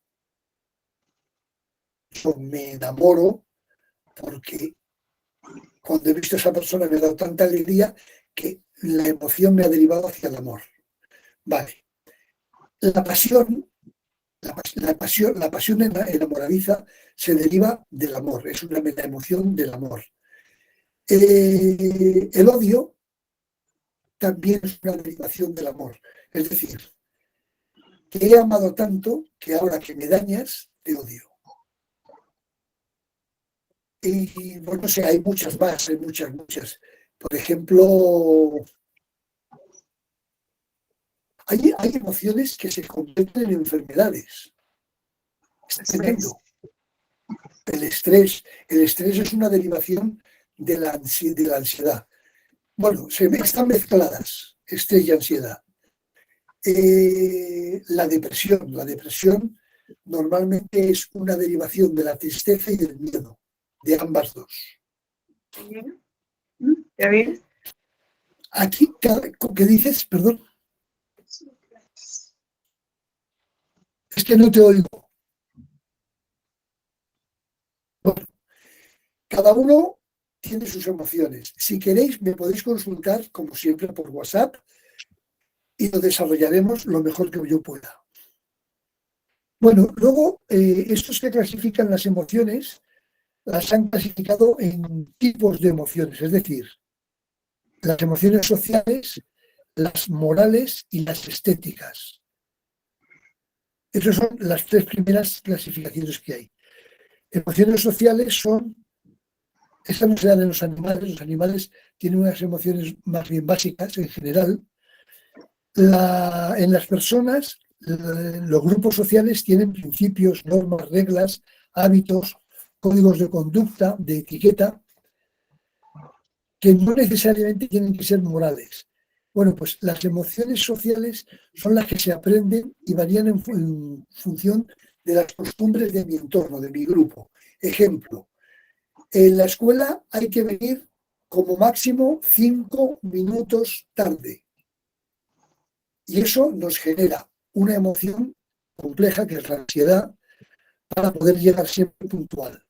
Yo me enamoro porque cuando he visto a esa persona me ha dado tanta alegría que la emoción me ha derivado hacia el amor. Vale. La pasión enamoradiza se deriva del amor, es una metaemoción del amor. El odio también es una derivación del amor. Es decir, que he amado tanto que ahora que me dañas, te odio. Y bueno, no sé, hay muchas más, hay muchas. Por ejemplo, hay emociones que se convierten en enfermedades. Es tremendo. El estrés es una derivación de la ansiedad. Bueno, están mezcladas, estrés y ansiedad. La depresión normalmente es una derivación de la tristeza y del miedo, de ambas dos. ¿Ya bien? Aquí, ¿qué dices? Perdón. Es que no te oigo. Bueno, cada uno tiene sus emociones. Si queréis, me podéis consultar, como siempre, por WhatsApp y lo desarrollaremos lo mejor que yo pueda. Bueno, luego, estos que clasifican las emociones las han clasificado en tipos de emociones, es decir, las emociones sociales, las morales y las estéticas. Esas son las 3 primeras clasificaciones que hay. Emociones sociales estas no se dan en los animales tienen unas emociones más bien básicas en general. En las personas, los grupos sociales tienen principios, normas, reglas, hábitos, códigos de conducta, de etiqueta, que no necesariamente tienen que ser morales. Bueno, pues las emociones sociales son las que se aprenden y varían en función de las costumbres de mi entorno, de mi grupo. Ejemplo, en la escuela hay que venir como máximo 5 minutos tarde. Y eso nos genera una emoción compleja, que es la ansiedad, para poder llegar siempre puntual.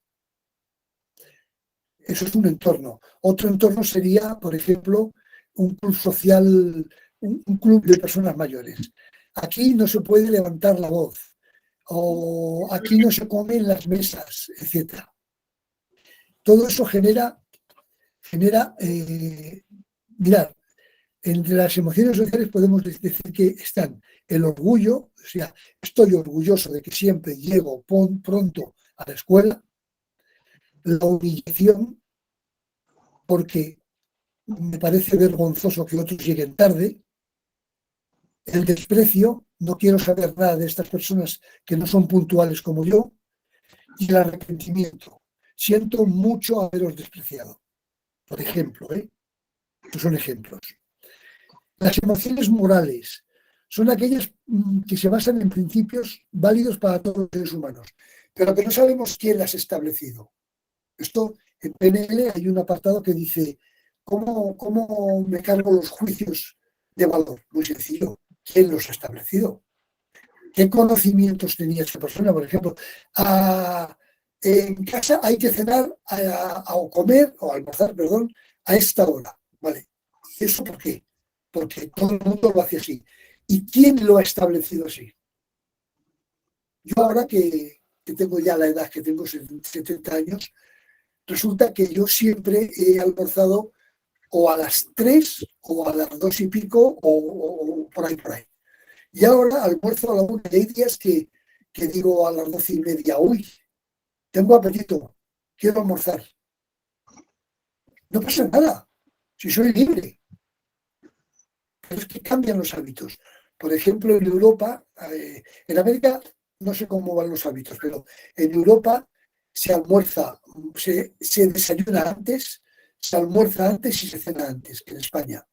Eso es un entorno. Otro entorno sería, por ejemplo, un club social, un club de personas mayores. Aquí no se puede levantar la voz, o aquí no se come en las mesas, etc. Todo eso genera mirad, entre las emociones sociales podemos decir que están el orgullo, o sea, estoy orgulloso de que siempre llego pronto a la escuela, la humillación, porque me parece vergonzoso que otros lleguen tarde, el desprecio, no quiero saber nada de estas personas que no son puntuales como yo, y el arrepentimiento. Siento mucho haberos despreciado. Por ejemplo, estos son ejemplos. Las emociones morales son aquellas que se basan en principios válidos para todos los seres humanos, pero que no sabemos quién las ha establecido. Esto, en PNL hay un apartado que dice, ¿cómo me cargo los juicios de valor? Muy sencillo. ¿Quién los ha establecido? ¿Qué conocimientos tenía esa persona? Por ejemplo, en casa hay que cenar o comer, o almorzar, perdón, a esta hora. ¿Vale? ¿Y eso por qué? Porque todo el mundo lo hace así. ¿Y quién lo ha establecido así? Yo ahora que tengo ya la edad que tengo, 70 años, resulta que yo siempre he almorzado o a las 3 o a las 2 y pico o por ahí, por ahí. Y ahora almuerzo a la 1 y hay días que digo a las 12:30, uy, tengo apetito, quiero almorzar. No pasa nada, si soy libre. Pero es que cambian los hábitos. Por ejemplo, en Europa, en América no sé cómo van los hábitos, pero en Europa se almuerza, se desayuna antes, se almuerza antes y se cena antes que en España.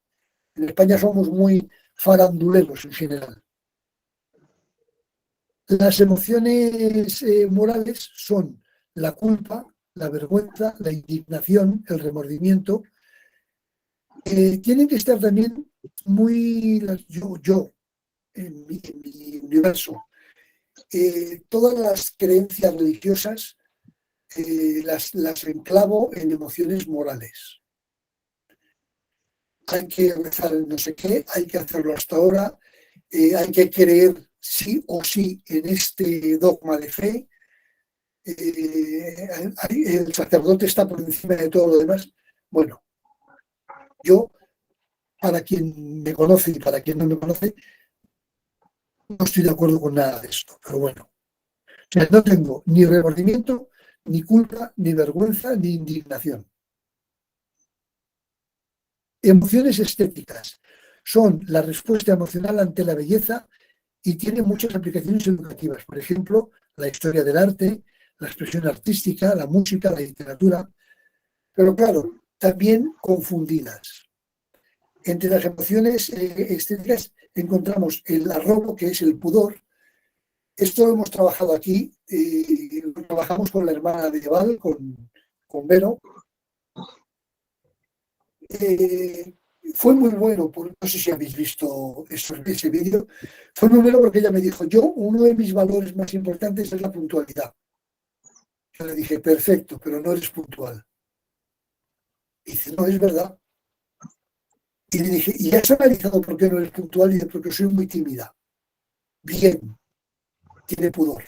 En España somos muy faranduleros en general. Las emociones morales son la culpa, la vergüenza, la indignación, el remordimiento. Tienen que estar también muy, yo en mi universo, todas las creencias religiosas las enclavo en emociones morales. Hay que rezar en no sé qué, hay que hacerlo hasta ahora, hay que creer sí o sí en este dogma de fe. El sacerdote está por encima de todo lo demás. Bueno, yo, para quien me conoce y para quien no me conoce, no estoy de acuerdo con nada de esto, pero bueno. O sea, no tengo ni remordimiento, ni culpa, ni vergüenza, ni indignación. Emociones estéticas son la respuesta emocional ante la belleza y tienen muchas aplicaciones educativas. Por ejemplo, la historia del arte, la expresión artística, la música, la literatura. Pero claro, también confundidas. Entre las emociones estéticas encontramos el arrobo, que es el pudor. Esto lo hemos trabajado aquí, lo trabajamos con la hermana medieval, con Vero. Fue muy bueno, no sé si habéis visto ese vídeo, fue muy bueno porque ella me dijo, uno de mis valores más importantes es la puntualidad. Yo le dije, perfecto, pero no eres puntual. Y dice, no, es verdad. Y le dije, ¿y has analizado por qué no eres puntual? Y dice, porque soy muy tímida. Bien, tiene pudor.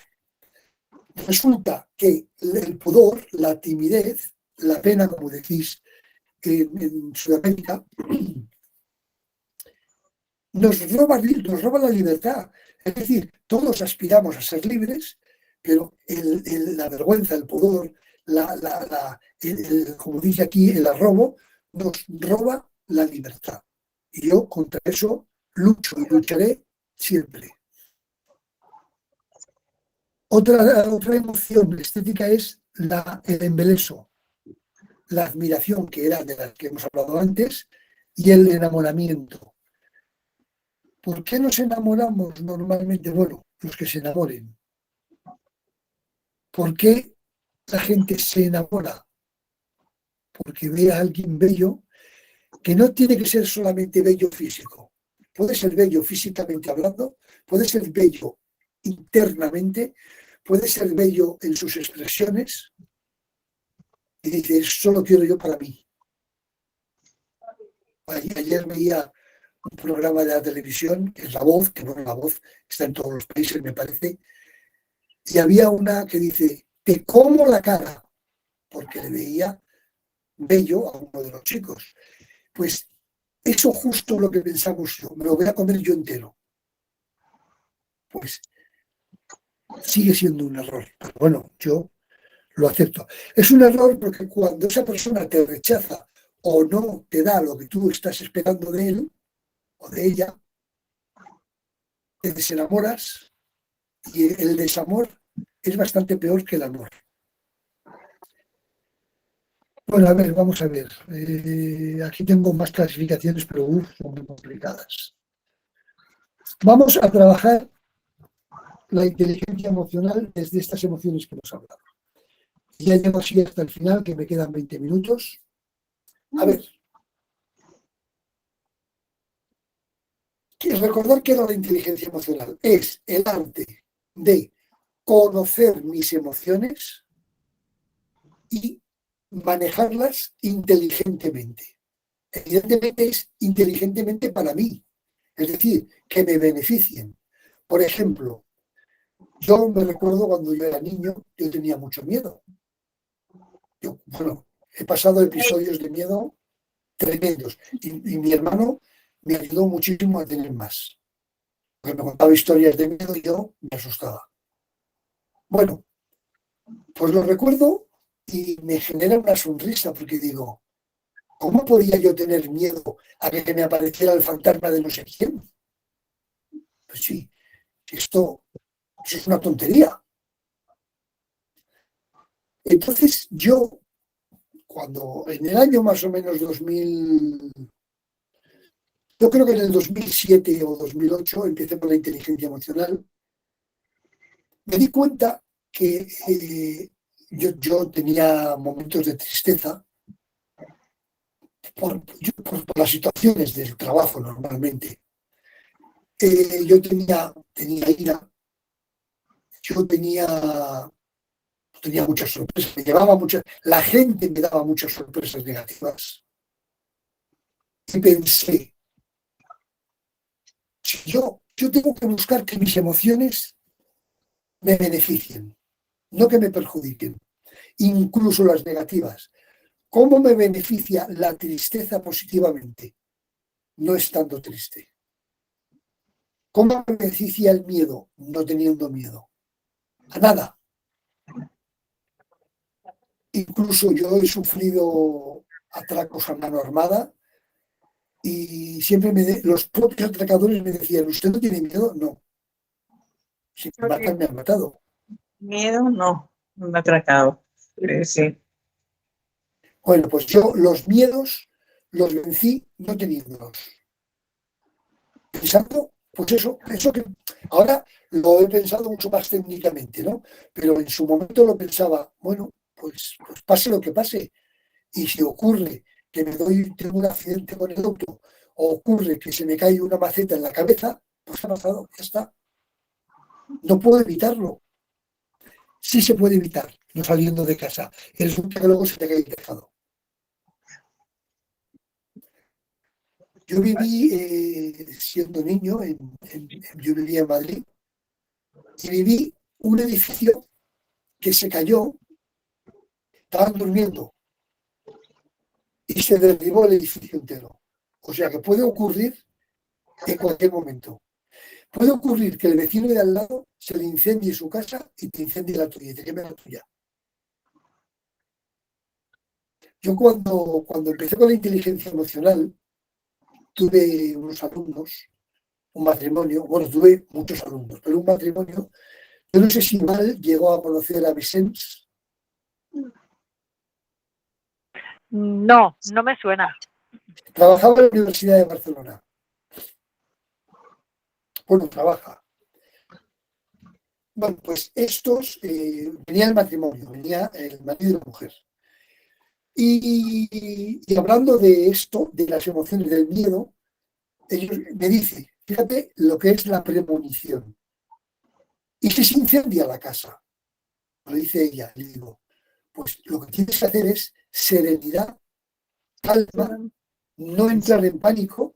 Resulta que el pudor, la timidez, la pena, como decís en Sudamérica, nos roba la libertad. Es decir, todos aspiramos a ser libres, pero la vergüenza, el pudor, como dice aquí, el arrobo, nos roba la libertad. Y yo contra eso lucho y lucharé siempre. Otra emoción estética es el embeleso, la admiración, que era de la que hemos hablado antes, y el enamoramiento. ¿Por qué nos enamoramos normalmente? Bueno, los que se enamoren. ¿Por qué la gente se enamora? Porque ve a alguien bello, que no tiene que ser solamente bello físico. Puede ser bello físicamente hablando, puede ser bello internamente, puede ser bello en sus expresiones. Y dice, eso lo quiero yo para mí. Ayer veía un programa de la televisión, que es La Voz, que bueno, La Voz está en todos los países, me parece, y había una que dice, te como la cara, porque le veía bello a uno de los chicos. Pues eso justo lo que pensamos yo, me lo voy a comer yo entero. Pues sigue siendo un error, pero bueno, yo lo acepto. Es un error porque cuando esa persona te rechaza o no te da lo que tú estás esperando de él o de ella, te desenamoras y el desamor es bastante peor que el amor. Bueno, a ver, vamos a ver. Aquí tengo más clasificaciones, pero son muy complicadas. Vamos a trabajar la inteligencia emocional desde estas emociones que hemos hablado. Ya llego así hasta el final, que me quedan 20 minutos. A ver. Recordar que la inteligencia emocional es el arte de conocer mis emociones y manejarlas inteligentemente. Evidentemente es inteligentemente para mí, es decir, que me beneficien. Por ejemplo, yo me recuerdo cuando yo era niño, yo tenía mucho miedo. Bueno, he pasado episodios de miedo tremendos y mi hermano me ayudó muchísimo a tener más. Porque me contaba historias de miedo y yo me asustaba. Bueno, pues lo recuerdo y me genera una sonrisa porque digo, ¿cómo podía yo tener miedo a que me apareciera el fantasma de no sé quién? Pues sí, esto es una tontería. Entonces yo, cuando en el año más o menos 2000, yo creo que en el 2007 o 2008 empecé con la inteligencia emocional, me di cuenta que yo tenía momentos de tristeza por las situaciones del trabajo normalmente. Yo tenía ira, yo tenía muchas sorpresas, la gente me daba muchas sorpresas negativas. Y pensé, si yo tengo que buscar que mis emociones me beneficien, no que me perjudiquen, incluso las negativas. ¿Cómo me beneficia la tristeza positivamente? No estando triste. ¿Cómo me beneficia el miedo? No teniendo miedo. A nada. Incluso yo he sufrido atracos a mano armada y siempre los propios atracadores me decían, ¿usted no tiene miedo? No. Si me matan, me han matado. Miedo no me ha atracado. Sí. Bueno, pues yo los miedos los vencí no teniéndolos. Pensando, pues eso que ahora lo he pensado mucho más técnicamente, ¿no? Pero en su momento lo pensaba, bueno, pues pase lo que pase. Y si ocurre que tengo un accidente con el auto, o ocurre que se me cae una maceta en la cabeza, pues ha pasado, ya está. No puedo evitarlo. Sí se puede evitar, no saliendo de casa. El resulta que luego se te cae el tejado. Yo viví, siendo niño, yo vivía en Madrid, y viví un edificio que se cayó, estaban durmiendo, y se derribó el edificio entero. O sea que puede ocurrir en cualquier momento. Puede ocurrir que el vecino de al lado se le incendie su casa y te incendie la tuya y te queme la tuya. Yo cuando empecé con la inteligencia emocional, tuve unos alumnos, un matrimonio, bueno, tuve muchos alumnos, pero un matrimonio, yo no sé si mal llegó a conocer a Vicens. No, no me suena. Trabajaba en la Universidad de Barcelona. Bueno, trabaja. Bueno, pues venía el matrimonio, venía el marido y la mujer. Y hablando de esto, de las emociones, del miedo, ellos me dicen, fíjate lo que es la premonición. ¿Y si se incendia la casa? Lo dice ella, le digo, pues lo que tienes que hacer es serenidad, calma, no entrar en pánico,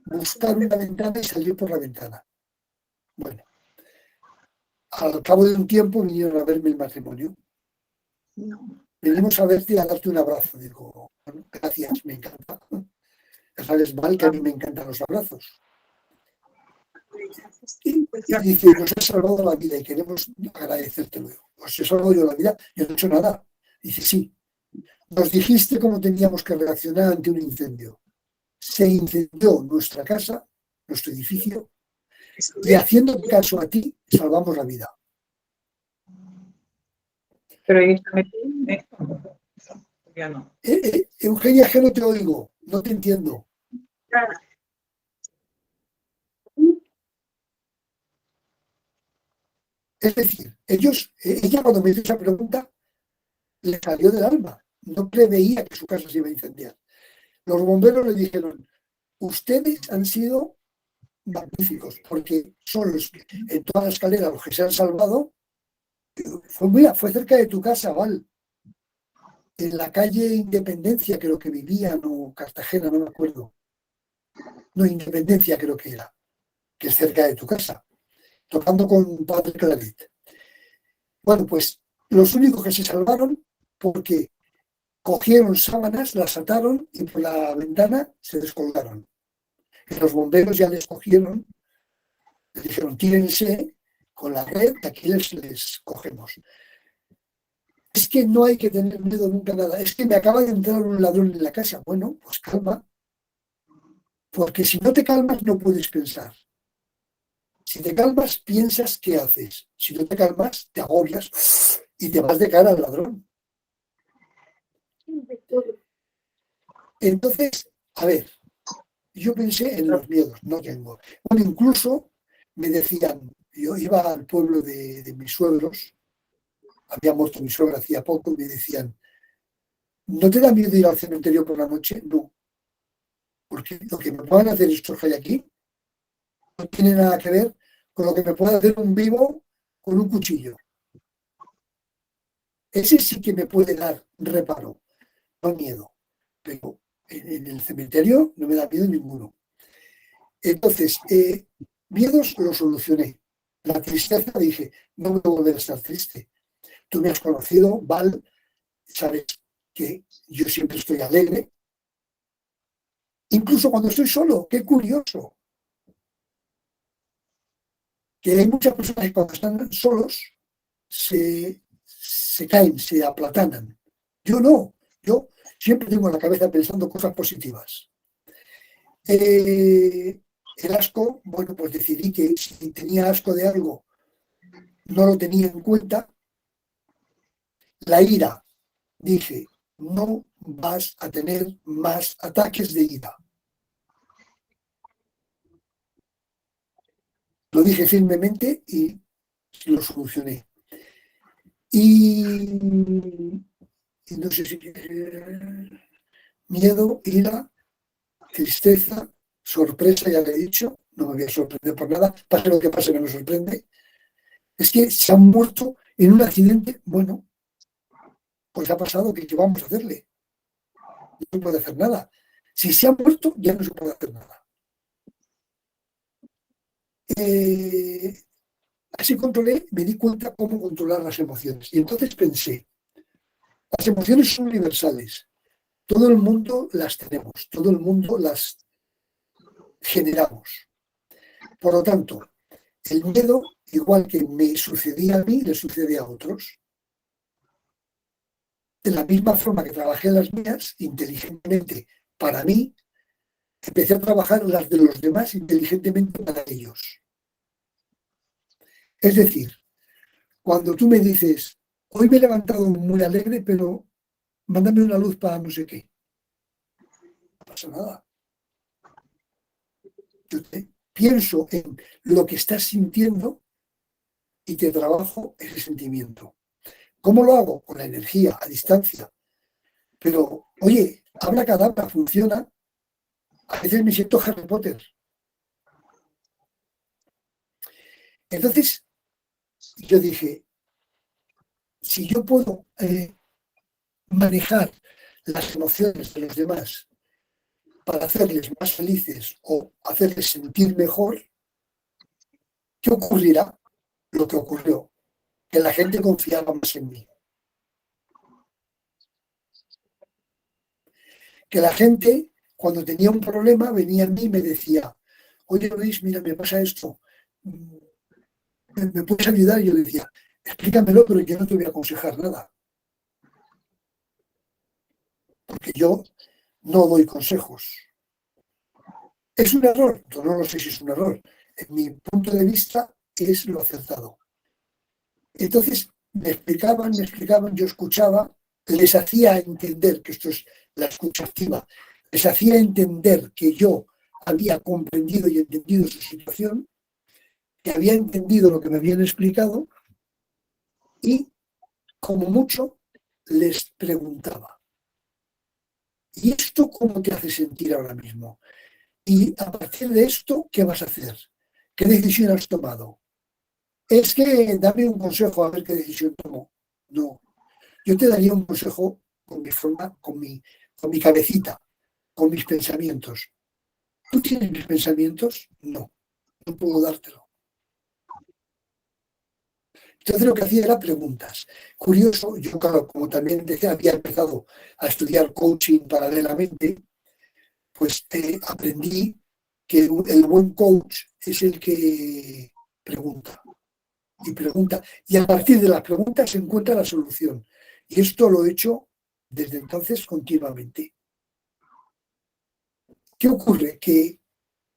buscar una ventana y salir por la ventana. Bueno, al cabo de un tiempo vinieron a verme el matrimonio. Venimos a verte y a darte un abrazo. Digo, bueno, gracias, me encanta. Ya sabes mal que a mí me encantan los abrazos. Y dice, nos has salvado la vida y queremos agradecértelo. Os he salvado yo la vida, yo no he hecho nada. Dice, sí. Nos dijiste cómo teníamos que reaccionar ante un incendio. Se incendió nuestra casa, nuestro edificio, y haciendo caso a ti, salvamos la vida. Pero ya no. Eugenia, que no te oigo, no te entiendo. Es decir, ella cuando me hizo esa pregunta, le salió del alma. No preveía que su casa se iba a incendiar. Los bomberos le dijeron, ustedes han sido magníficos, porque son los que en toda la escalera los que se han salvado. Fue cerca de tu casa, Val. En la calle Independencia creo que vivían, o Cartagena, no me acuerdo. No, Independencia creo que era, que es cerca de tu casa, tocando con Padre Claret. Bueno, pues los únicos que se salvaron porque cogieron sábanas, las ataron y por la ventana se descolgaron. Y los bomberos ya les cogieron, les dijeron, tírense con la red, que aquí les cogemos. Es que no hay que tener miedo nunca a nada. Es que me acaba de entrar un ladrón en la casa. Bueno, pues calma. Porque si no te calmas, no puedes pensar. Si te calmas, piensas qué haces. Si no te calmas, te agobias y te vas de cara al ladrón. Entonces, a ver, yo pensé en los miedos, no tengo. Bueno, incluso me decían, yo iba al pueblo de mis suegros, había muerto mi suegra hacía poco, y me decían, ¿no te da miedo ir al cementerio por la noche? No, porque lo que me puedan hacer estos que hay aquí no tiene nada que ver con lo que me puede hacer un vivo con un cuchillo. Ese sí que me puede dar reparo, no miedo, pero en el cementerio no me da miedo ninguno. Entonces, miedos lo solucioné. La tristeza dije, no me voy a volver a estar triste. Tú me has conocido, Val, sabes que yo siempre estoy alegre. Incluso cuando estoy solo, qué curioso. Que hay muchas personas que cuando están solos se caen, se aplatanan. Yo no, yo siempre tengo en la cabeza pensando cosas positivas. El asco, bueno, pues decidí que si tenía asco de algo, no lo tenía en cuenta. La ira, dije, no vas a tener más ataques de ira. Lo dije firmemente y lo solucioné. Y no sé si miedo, ira, tristeza, sorpresa, ya le he dicho, no me voy a sorprender por nada, pase lo que pase, no me sorprende. Es que se han muerto en un accidente, bueno, pues ha pasado, ¿qué vamos a hacerle? No se puede hacer nada. Si se ha muerto, ya no se puede hacer nada. Así controlé, me di cuenta cómo controlar las emociones. Y entonces pensé, las emociones son universales. Todo el mundo las tenemos, todo el mundo las generamos. Por lo tanto, el miedo, igual que me sucedía a mí, le sucede a otros. De la misma forma que trabajé las mías inteligentemente para mí, empecé a trabajar las de los demás inteligentemente para ellos. Es decir, cuando tú me dices, hoy me he levantado muy alegre, pero mándame una luz para no sé qué. No pasa nada. Yo pienso en lo que estás sintiendo y te trabajo ese sentimiento. ¿Cómo lo hago? Con la energía, a distancia. Pero, oye, abracadabra, funciona. A veces me siento Harry Potter. Entonces, yo dije, si yo puedo manejar las emociones de los demás para hacerles más felices o hacerles sentir mejor, ¿qué ocurrirá? Lo que ocurrió, que la gente confiaba más en mí. Que la gente, cuando tenía un problema, venía a mí y me decía, oye Luis, mira, me pasa esto, ¿me puedes ayudar? Y yo le decía, explícamelo, pero yo no te voy a aconsejar nada. Porque yo no doy consejos. ¿Es un error? Yo no lo sé si es un error. En mi punto de vista es lo acertado. Entonces me explicaban, yo escuchaba, les hacía entender, que esto es la escucha activa, les hacía entender que yo había comprendido y entendido su situación, que había entendido lo que me habían explicado y, como mucho, les preguntaba, ¿y esto cómo te hace sentir ahora mismo? Y a partir de esto, ¿qué vas a hacer? ¿Qué decisión has tomado? Es que dame un consejo a ver qué decisión tomo. No, yo te daría un consejo con mi forma, con mi cabecita, con mis pensamientos. ¿Tú tienes mis pensamientos? No, no puedo dártelo. Entonces lo que hacía era preguntas. Curioso, yo claro, como también decía, había empezado a estudiar coaching paralelamente, pues aprendí que el buen coach es el que pregunta y pregunta. Y a partir de las preguntas se encuentra la solución. Y esto lo he hecho desde entonces continuamente. ¿Qué ocurre? Que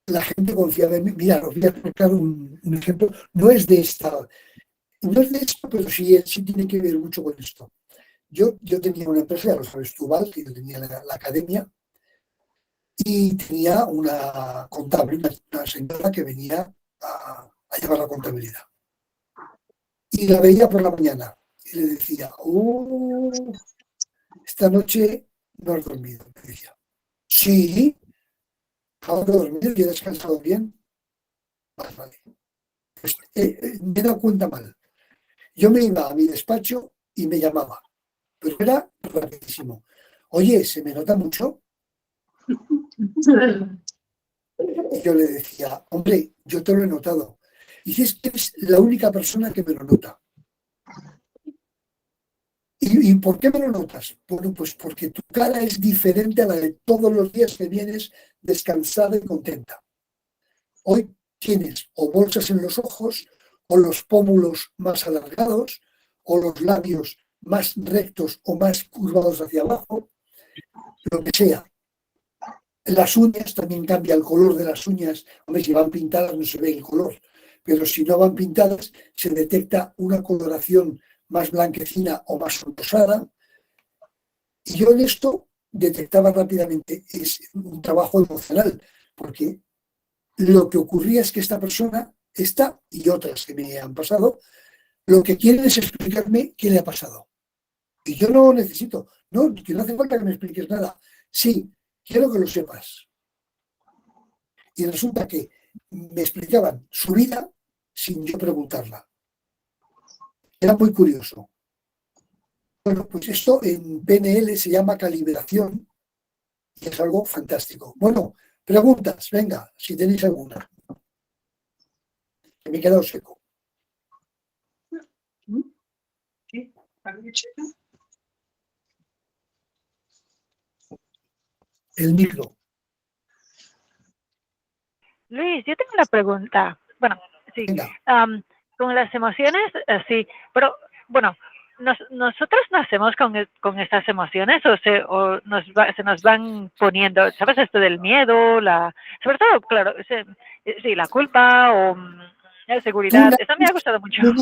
la gente confiaba en mí. Mira, os voy a explicar un ejemplo. No es de esto, pero sí tiene que ver mucho con esto. Yo tenía una empresa, ya lo sabes tú, Val, que yo tenía la academia, y tenía una contable, una señora que venía a llevar la contabilidad. Y la veía por la mañana y le decía, esta noche no has dormido. Me decía, sí, acabo de dormir y he descansado bien. Vale. Pues, me he dado cuenta mal. Yo me iba a mi despacho y me llamaba, pero era rapidísimo. Oye, ¿se me nota mucho? Y yo le decía, hombre, yo te lo he notado. Y dices que eres la única persona que me lo nota. ¿Y por qué me lo notas? Bueno, pues porque tu cara es diferente a la de todos los días que vienes descansada y contenta. Hoy tienes o bolsas en los ojos, o los pómulos más alargados, o los labios más rectos o más curvados hacia abajo, lo que sea. Las uñas también cambia el color de las uñas. Hombre, si van pintadas no se ve el color, pero si no van pintadas se detecta una coloración más blanquecina o más rosada. Y yo en esto detectaba rápidamente, es un trabajo emocional, porque lo que ocurría es que esta persona, esta y otras que me han pasado, lo que quieren es explicarme qué le ha pasado. Y yo no necesito, no, que no hace falta que me expliques nada. Sí, quiero que lo sepas. Y resulta que me explicaban su vida sin yo preguntarla. Era muy curioso. Bueno, pues esto en PNL se llama calibración y es algo fantástico. Bueno, preguntas, venga, si tenéis alguna. Que me he quedado seco. El micro. Luis, yo tengo una pregunta. Bueno, sí, Venga. con las emociones, sí, pero bueno, nosotros nacemos con estas emociones se nos van poniendo, ¿sabes? Esto del miedo, sobre todo, claro, sí, la culpa o la seguridad. Eso me ha gustado mucho. Tú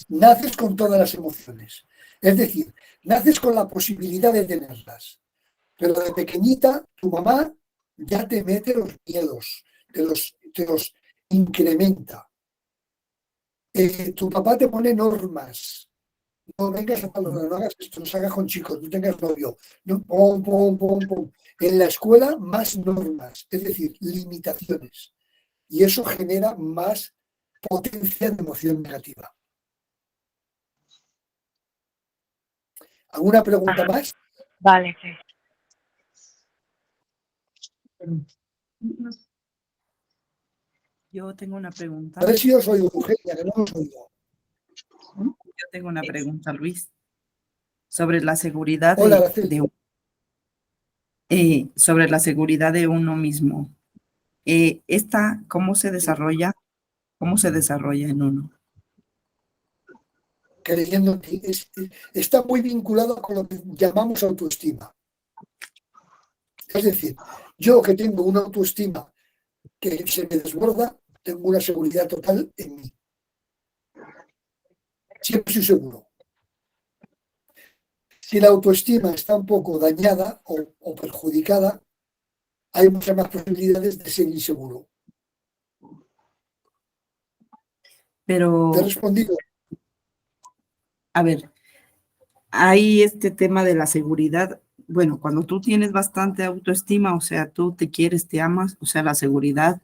naces con todas las emociones. Es decir, naces con la posibilidad de tenerlas. Pero de pequeñita, tu mamá ya te mete los miedos, te los incrementa. Tu papá te pone normas. No vengas a tal hora, no hagas esto, no salgas con chicos, no tengas novio. No, pum, pum, pum, pum. En la escuela, más normas, es decir, limitaciones. Y eso genera más potencia de emoción negativa. ¿Alguna pregunta más? Vale, sí. Yo tengo una pregunta. A ver si os oigo, Eugenia, que no os oigo. Yo tengo una pregunta, Luis, sobre la seguridad Hola, Araceli. sobre la seguridad de uno mismo. ¿Esta cómo se desarrolla? ¿Cómo se desarrolla en uno? Creyendo en ti. Está muy vinculado con lo que llamamos autoestima. Es decir, yo que tengo una autoestima que se me desborda, tengo una seguridad total en mí. Siempre estoy seguro. Si la autoestima está un poco dañada o perjudicada, hay muchas más posibilidades de ser inseguro. Pero, ¿Te he respondido? a ver, hay este tema de la seguridad. Bueno, cuando tú tienes bastante autoestima, o sea, tú te quieres, te amas, o sea, la seguridad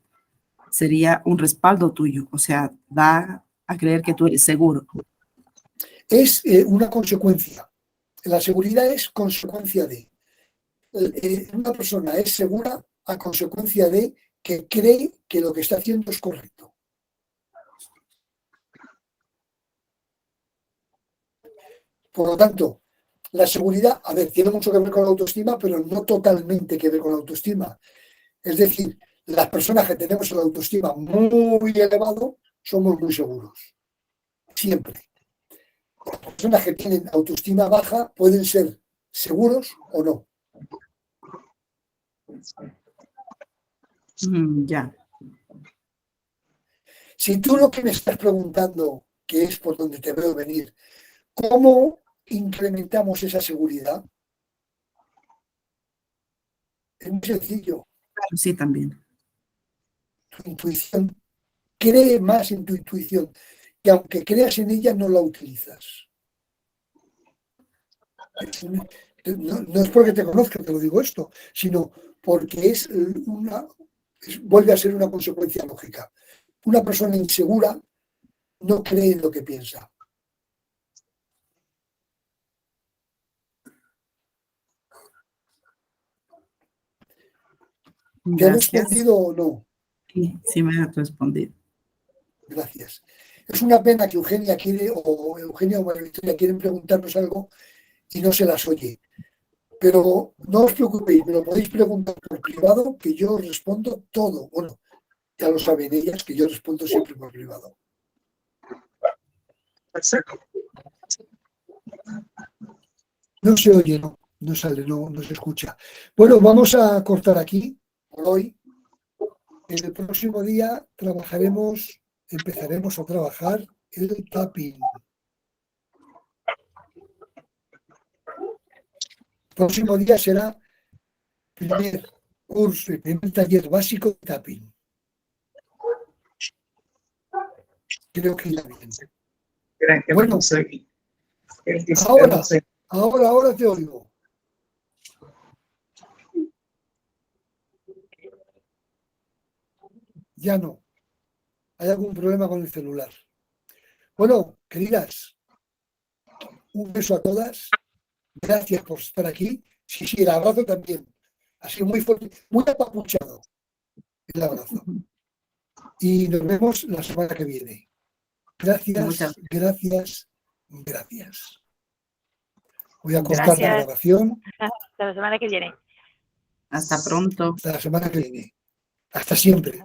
sería un respaldo tuyo, o sea, da a creer que tú eres seguro. Es una consecuencia. La seguridad es consecuencia de. Una persona es segura a consecuencia de que cree que lo que está haciendo es correcto. Por lo tanto, la seguridad, a ver, tiene mucho que ver con la autoestima, pero no totalmente que ver con la autoestima. Es decir, las personas que tenemos el autoestima muy elevado somos muy seguros. Siempre. Las personas que tienen autoestima baja pueden ser seguros o no. Ya. Si tú lo que me estás preguntando, que es por donde te veo venir, ¿cómo incrementamos esa seguridad? Es muy sencillo. Claro, sí, también. Tu intuición. Cree más en tu intuición, que aunque creas en ella, no la utilizas. No es porque te conozca, te lo digo esto, sino porque vuelve a ser una consecuencia lógica. Una persona insegura no cree en lo que piensa. ¿Te he Gracias. respondido o no? Sí, sí me has respondido. Gracias. Es una pena que Eugenia o María Victoria quieren preguntarnos algo y no se las oye. Pero no os preocupéis, me lo podéis preguntar por privado, que yo os respondo todo. Bueno, ya lo saben ellas, que yo respondo siempre por privado. No se oye, no sale, no se escucha. Bueno, vamos a cortar aquí por hoy. En el próximo día empezaremos a trabajar el tapping. El próximo día será primer curso y primer taller básico de tapping. Creo que irá bien. Bueno, ahora te oigo. Ya no. Hay algún problema con el celular. Bueno, queridas, un beso a todas. Gracias por estar aquí. Sí, el abrazo también. Ha sido muy fuerte, muy apapuchado el abrazo. Y nos vemos la semana que viene. Gracias. Voy a cortar la grabación. Hasta la semana que viene. Hasta pronto. Hasta la semana que viene. Hasta siempre.